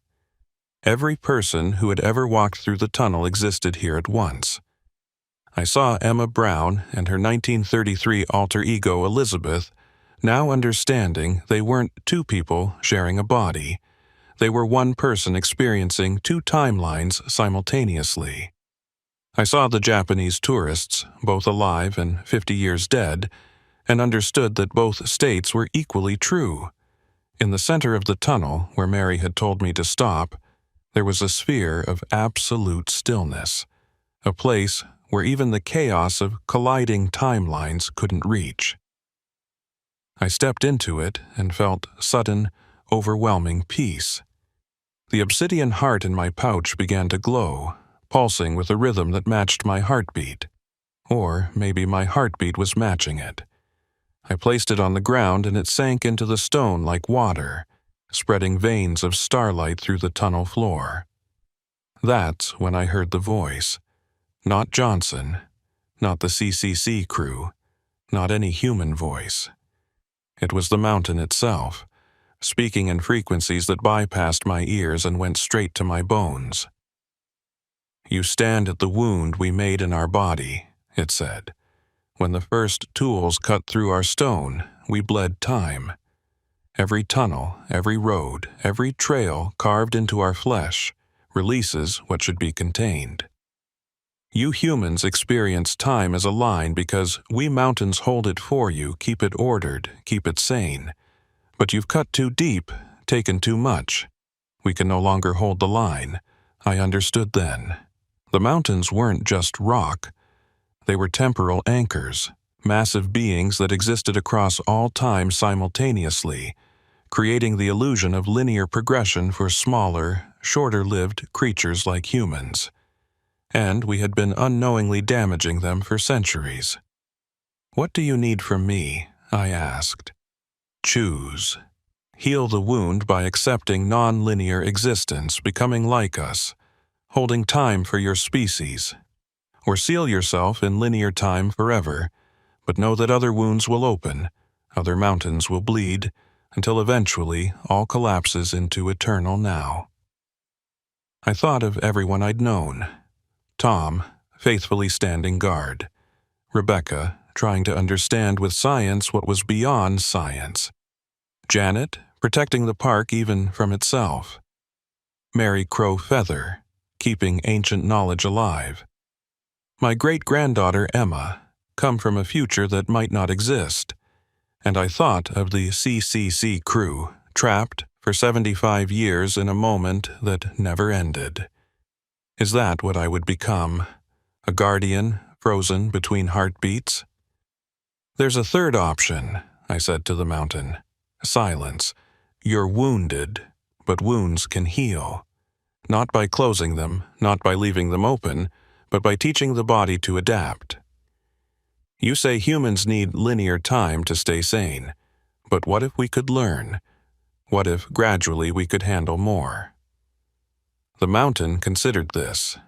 Every person who had ever walked through the tunnel existed here at once. I saw Emma Brown and her 1933 alter ego Elizabeth, now understanding they weren't two people sharing a body. They were one person experiencing two timelines simultaneously. I saw the Japanese tourists, both alive and 50 years dead, and understood that both states were equally true. In the center of the tunnel, where Mary had told me to stop, there was a sphere of absolute stillness, a place where even the chaos of colliding timelines couldn't reach. I stepped into it and felt sudden, overwhelming peace. The obsidian heart in my pouch began to glow, pulsing with a rhythm that matched my heartbeat. Or maybe my heartbeat was matching it. I placed it on the ground and it sank into the stone like water, spreading veins of starlight through the tunnel floor. That's when I heard the voice. Not Johnson, not the CCC crew, not any human voice. It was the mountain itself, speaking in frequencies that bypassed my ears and went straight to my bones. "You stand at the wound we made in our body," it said. "When the first tools cut through our stone, we bled time. Every tunnel, every road, every trail carved into our flesh releases what should be contained. You humans experience time as a line because we mountains hold it for you, keep it ordered, keep it sane. But you've cut too deep, taken too much. We can no longer hold the line. I understood then. The mountains weren't just rock. They were temporal anchors, massive beings that existed across all time simultaneously, creating the illusion of linear progression for smaller, shorter-lived creatures like humans. And we had been unknowingly damaging them for centuries. "What do you need from me?" I asked. "Choose. Heal the wound by accepting non-linear existence, becoming like us, holding time for your species. Or seal yourself in linear time forever, but know that other wounds will open, other mountains will bleed, until eventually all collapses into eternal now." I thought of everyone I'd known. Tom, faithfully standing guard. Rebecca, trying to understand with science what was beyond science. Janet, protecting the park even from itself. Mary Crow Feather, keeping ancient knowledge alive. My great-granddaughter Emma, come from a future that might not exist. And I thought of the CCC crew, trapped for 75 years in a moment that never ended. Is that what I would become? A guardian, frozen between heartbeats? "There's a third option," I said to the mountain. "Silence. You're wounded, but wounds can heal. Not by closing them, not by leaving them open, but by teaching the body to adapt. You say humans need linear time to stay sane, but what if we could learn? What if gradually we could handle more?" The mountain considered this.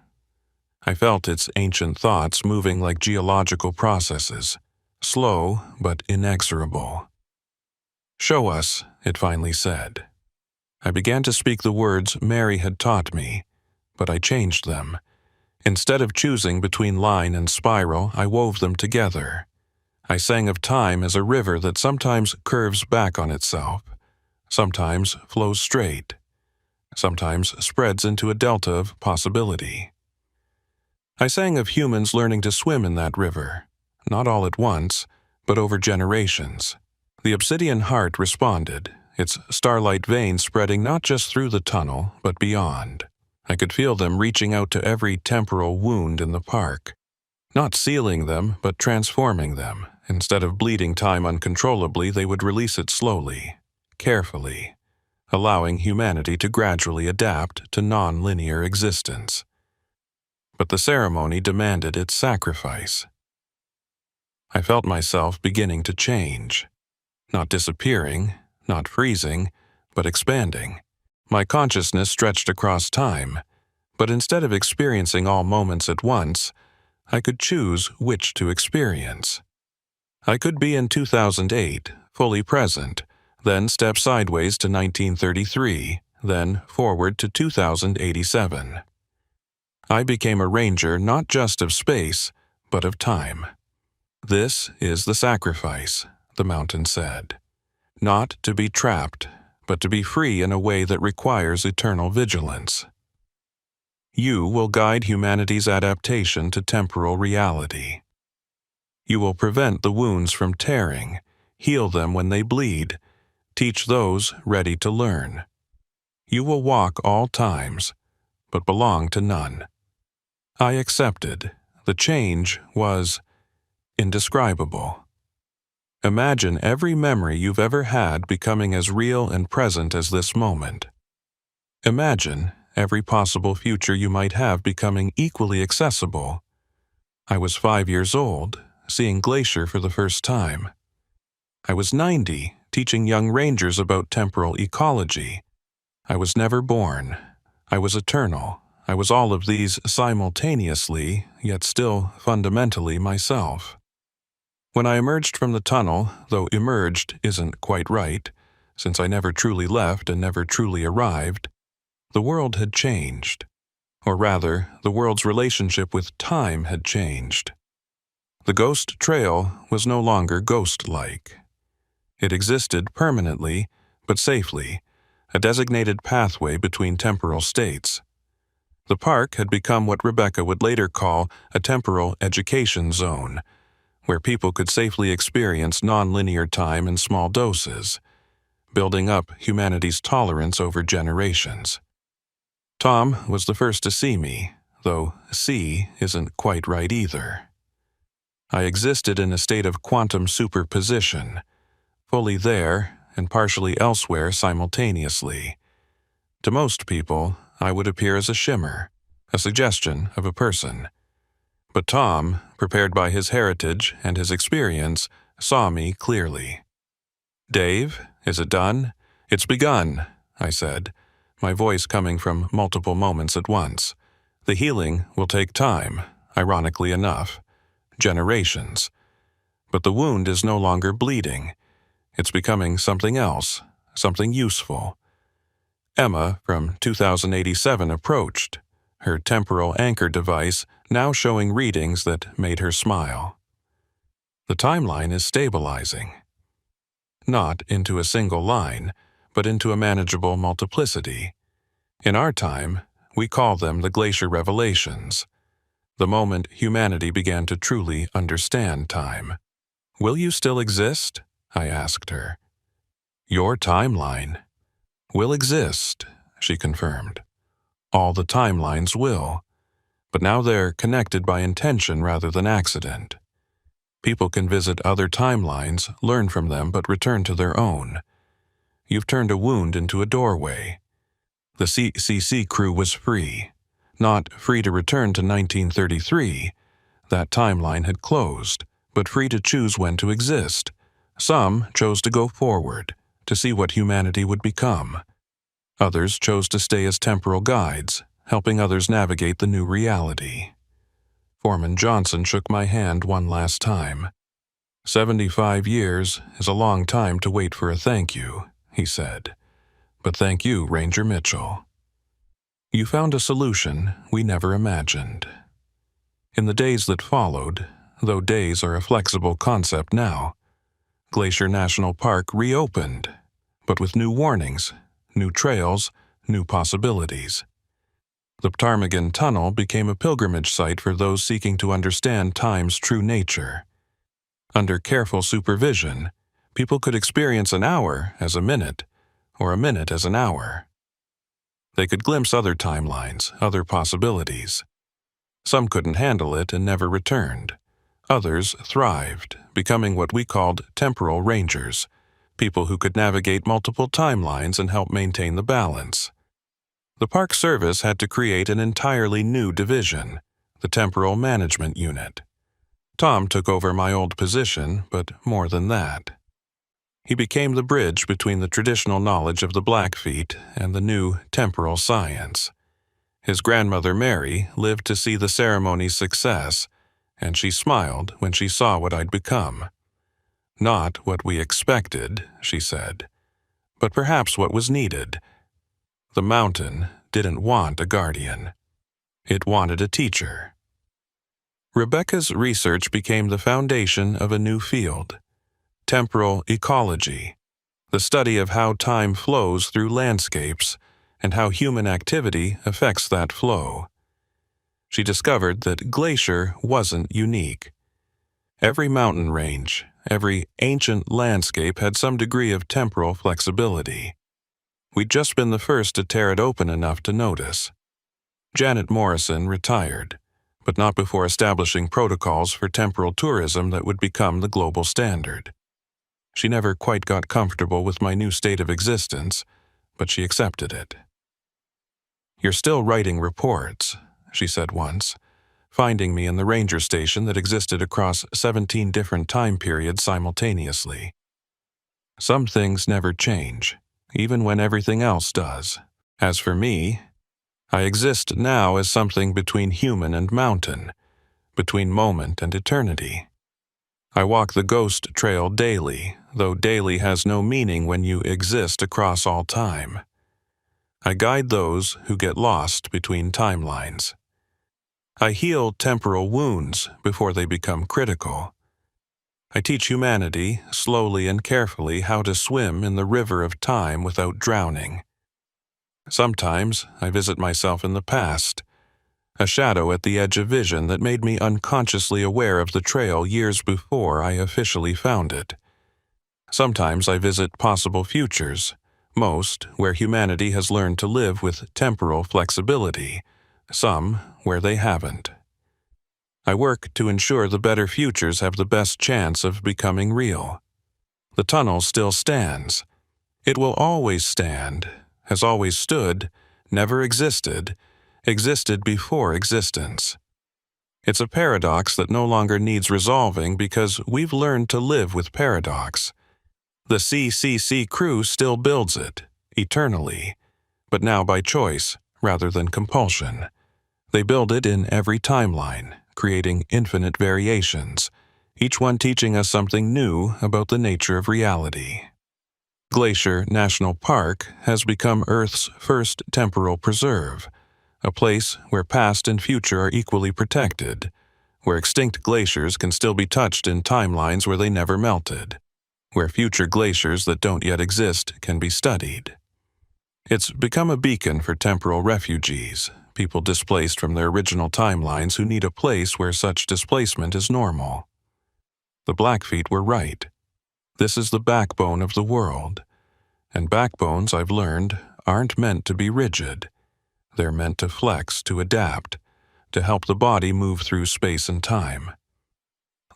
I felt its ancient thoughts moving like geological processes, slow but inexorable. "Show us," it finally said. I began to speak the words Mary had taught me, but I changed them. Instead of choosing between line and spiral, I wove them together. I sang of time as a river that sometimes curves back on itself, sometimes flows straight, sometimes spreads into a delta of possibility. I sang of humans learning to swim in that river, not all at once, but over generations. The obsidian heart responded, its starlight veins spreading not just through the tunnel, but beyond. I could feel them reaching out to every temporal wound in the park, not sealing them, but transforming them. Instead of bleeding time uncontrollably, they would release it slowly, carefully, allowing humanity to gradually adapt to non-linear existence. But the ceremony demanded its sacrifice. I felt myself beginning to change. Not disappearing, not freezing, but expanding. My consciousness stretched across time, but instead of experiencing all moments at once, I could choose which to experience. I could be in 2008, fully present, then step sideways to 1933, then forward to 2087. I became a ranger not just of space, but of time. This is the sacrifice, the mountain said. Not to be trapped, but to be free in a way that requires eternal vigilance. You will guide humanity's adaptation to temporal reality. You will prevent the wounds from tearing, heal them when they bleed, teach those ready to learn. You will walk all times, but belong to none. I accepted. The change was indescribable. Imagine every memory you've ever had becoming as real and present as this moment. Imagine every possible future you might have becoming equally accessible. I was 5 years old, seeing Glacier for the first time. I was 90, teaching young rangers about temporal ecology. I was never born. I was eternal. I was all of these simultaneously, yet still fundamentally myself. When I emerged from the tunnel, though emerged isn't quite right, since I never truly left and never truly arrived, the world had changed. Or rather, the world's relationship with time had changed. The ghost trail was no longer ghost-like. It existed permanently, but safely, a designated pathway between temporal states. The park had become what Rebecca would later call a temporal education zone, where people could safely experience non-linear time in small doses, building up humanity's tolerance over generations. Tom was the first to see me, though see isn't quite right either. I existed in a state of quantum superposition, fully there and partially elsewhere simultaneously. To most people, I would appear as a shimmer, a suggestion of a person. But Tom, prepared by his heritage and his experience, saw me clearly. "Dave, is it done?" "It's begun," I said, my voice coming from multiple moments at once. "The healing will take time, ironically enough. Generations. But the wound is no longer bleeding. It's becoming something else, something useful." Emma from 2087 approached, her temporal anchor device now showing readings that made her smile. The timeline is stabilizing. Not into a single line, but into a manageable multiplicity. In our time, we call them the Glacier Revelations, the moment humanity began to truly understand time. "Will you still exist?" I asked her. "Your timeline will exist," she confirmed. "All the timelines will, but now they're connected by intention rather than accident. People can visit other timelines, learn from them, but return to their own. You've turned a wound into a doorway. The CCC crew was free, not free to return to 1933. That timeline had closed, but free to choose when to exist. Some chose to go forward, to see what humanity would become. Others chose to stay as temporal guides, helping others navigate the new reality." Foreman Johnson shook my hand one last time. 75 years is a long time to wait for a thank you, he said. But thank you, Ranger Mitchell. You found a solution we never imagined. In the days that followed, though days are a flexible concept now, Glacier National Park reopened, but with new warnings, new trails, new possibilities. The Ptarmigan Tunnel became a pilgrimage site for those seeking to understand time's true nature. Under careful supervision, People could experience an hour as a minute, or a minute as an hour. They could glimpse other timelines, other possibilities. Some couldn't handle it and never returned. Others thrived, becoming what we called temporal rangers, people who could navigate multiple timelines and help maintain the balance. The Park Service had to create an entirely new division, the Temporal Management Unit. Tom took over my old position, but more than that. He became the bridge between the traditional knowledge of the Blackfeet and the new temporal science. His grandmother Mary lived to see the ceremony's success, and she smiled when she saw what I'd become. Not what we expected, she said, but perhaps what was needed. The mountain didn't want a guardian. It wanted a teacher. Rebecca's research became the foundation of a new field, temporal ecology, the study of how time flows through landscapes and how human activity affects that flow. She discovered that Glacier wasn't unique. Every mountain range, every ancient landscape had some degree of temporal flexibility. We'd just been the first to tear it open enough to notice. Janet Morrison retired, but not before establishing protocols for temporal tourism that would become the global standard. She never quite got comfortable with my new state of existence, but she accepted it. "You're still writing reports," she said once, finding me in the ranger station that existed across 17 different time periods simultaneously. "Some things never change, even when everything else does. As for me, I exist now as something between human and mountain, between moment and eternity. I walk the ghost trail daily, though daily has no meaning when you exist across all time. I guide those who get lost between timelines. I heal temporal wounds before they become critical. I teach humanity, slowly and carefully, how to swim in the river of time without drowning. Sometimes I visit myself in the past, a shadow at the edge of vision that made me unconsciously aware of the trail years before I officially found it. Sometimes I visit possible futures, most where humanity has learned to live with temporal flexibility, some where they haven't. I work to ensure the better futures have the best chance of becoming real. The tunnel still stands. It will always stand, has always stood, never existed before existence. It's a paradox that no longer needs resolving because we've learned to live with paradox. The CCC crew still builds it, eternally, but now by choice rather than compulsion. They build it in every timeline, creating infinite variations, each one teaching us something new about the nature of reality. Glacier National Park has become Earth's first temporal preserve, a place where past and future are equally protected, where extinct glaciers can still be touched in timelines where they never melted, where future glaciers that don't yet exist can be studied. It's become a beacon for temporal refugees, people displaced from their original timelines who need a place where such displacement is normal. The Blackfeet were right. This is the backbone of the world, and backbones, I've learned, aren't meant to be rigid. They're meant to flex, to adapt, to help the body move through space and time.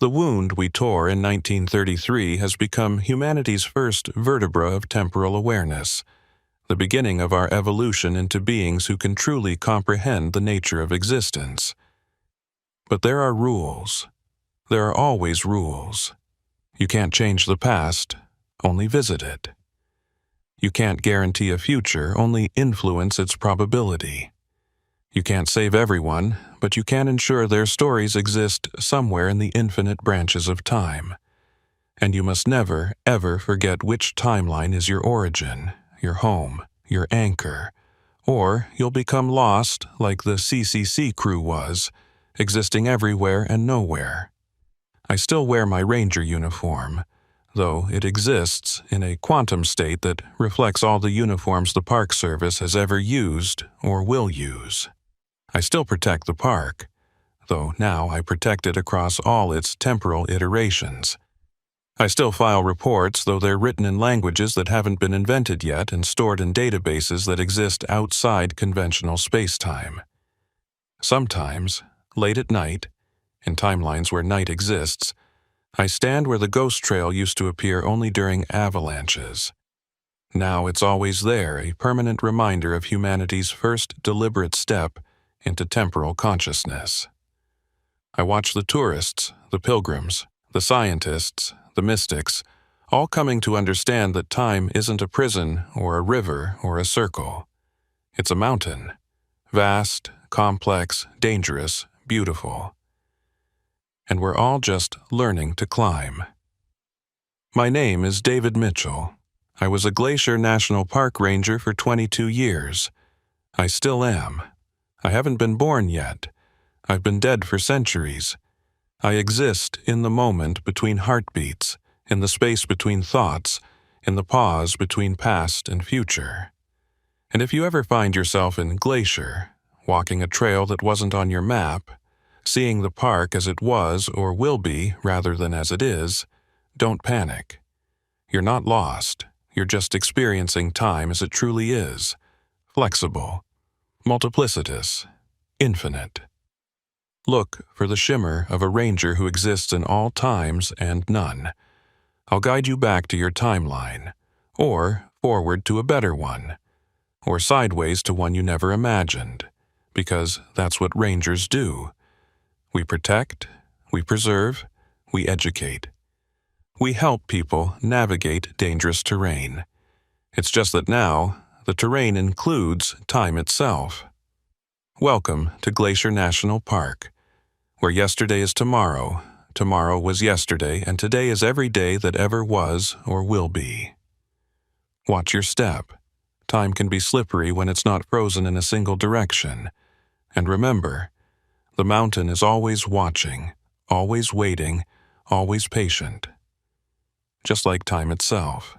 The wound we tore in 1933 has become humanity's first vertebra of temporal awareness, the beginning of our evolution into beings who can truly comprehend the nature of existence. But there are rules. There are always rules. You can't change the past, only visit it. You can't guarantee a future, only influence its probability. You can't save everyone, but you can ensure their stories exist somewhere in the infinite branches of time. And you must never, ever forget which timeline is your origin, your home, your anchor, or you'll become lost like the CCC crew was, existing everywhere and nowhere. I still wear my ranger uniform, though it exists in a quantum state that reflects all the uniforms the Park Service has ever used or will use. I still protect the park, though now I protect it across all its temporal iterations. I still file reports, though they're written in languages that haven't been invented yet and stored in databases that exist outside conventional space-time. Sometimes, late at night, in timelines where night exists, I stand where the ghost trail used to appear only during avalanches. Now it's always there, a permanent reminder of humanity's first deliberate step into temporal consciousness. I watch the tourists, the pilgrims, the scientists, the mystics, all coming to understand that time isn't a prison or a river or a circle. It's a mountain, vast, complex, dangerous, beautiful. And we're all just learning to climb. My name is David Mitchell. I was a Glacier National Park ranger for 22 years. I still am. I haven't been born yet. I've been dead for centuries. I exist in the moment between heartbeats, in the space between thoughts, in the pause between past and future. And if you ever find yourself in Glacier, walking a trail that wasn't on your map, seeing the park as it was or will be rather than as it is, don't panic. You're not lost. You're just experiencing time as it truly is, flexible, multiplicitous, infinite. Look for the shimmer of a ranger who exists in all times and none. I'll guide you back to your timeline, or forward to a better one, or sideways to one you never imagined, because that's what rangers do. We protect, we preserve, we educate. We help people navigate dangerous terrain. It's just that now, the terrain includes time itself. Welcome to Glacier National Park, where yesterday is tomorrow, tomorrow was yesterday, and today is every day that ever was or will be. Watch your step. Time can be slippery when it's not frozen in a single direction. And remember, the mountain is always watching, always waiting, always patient. Just like time itself.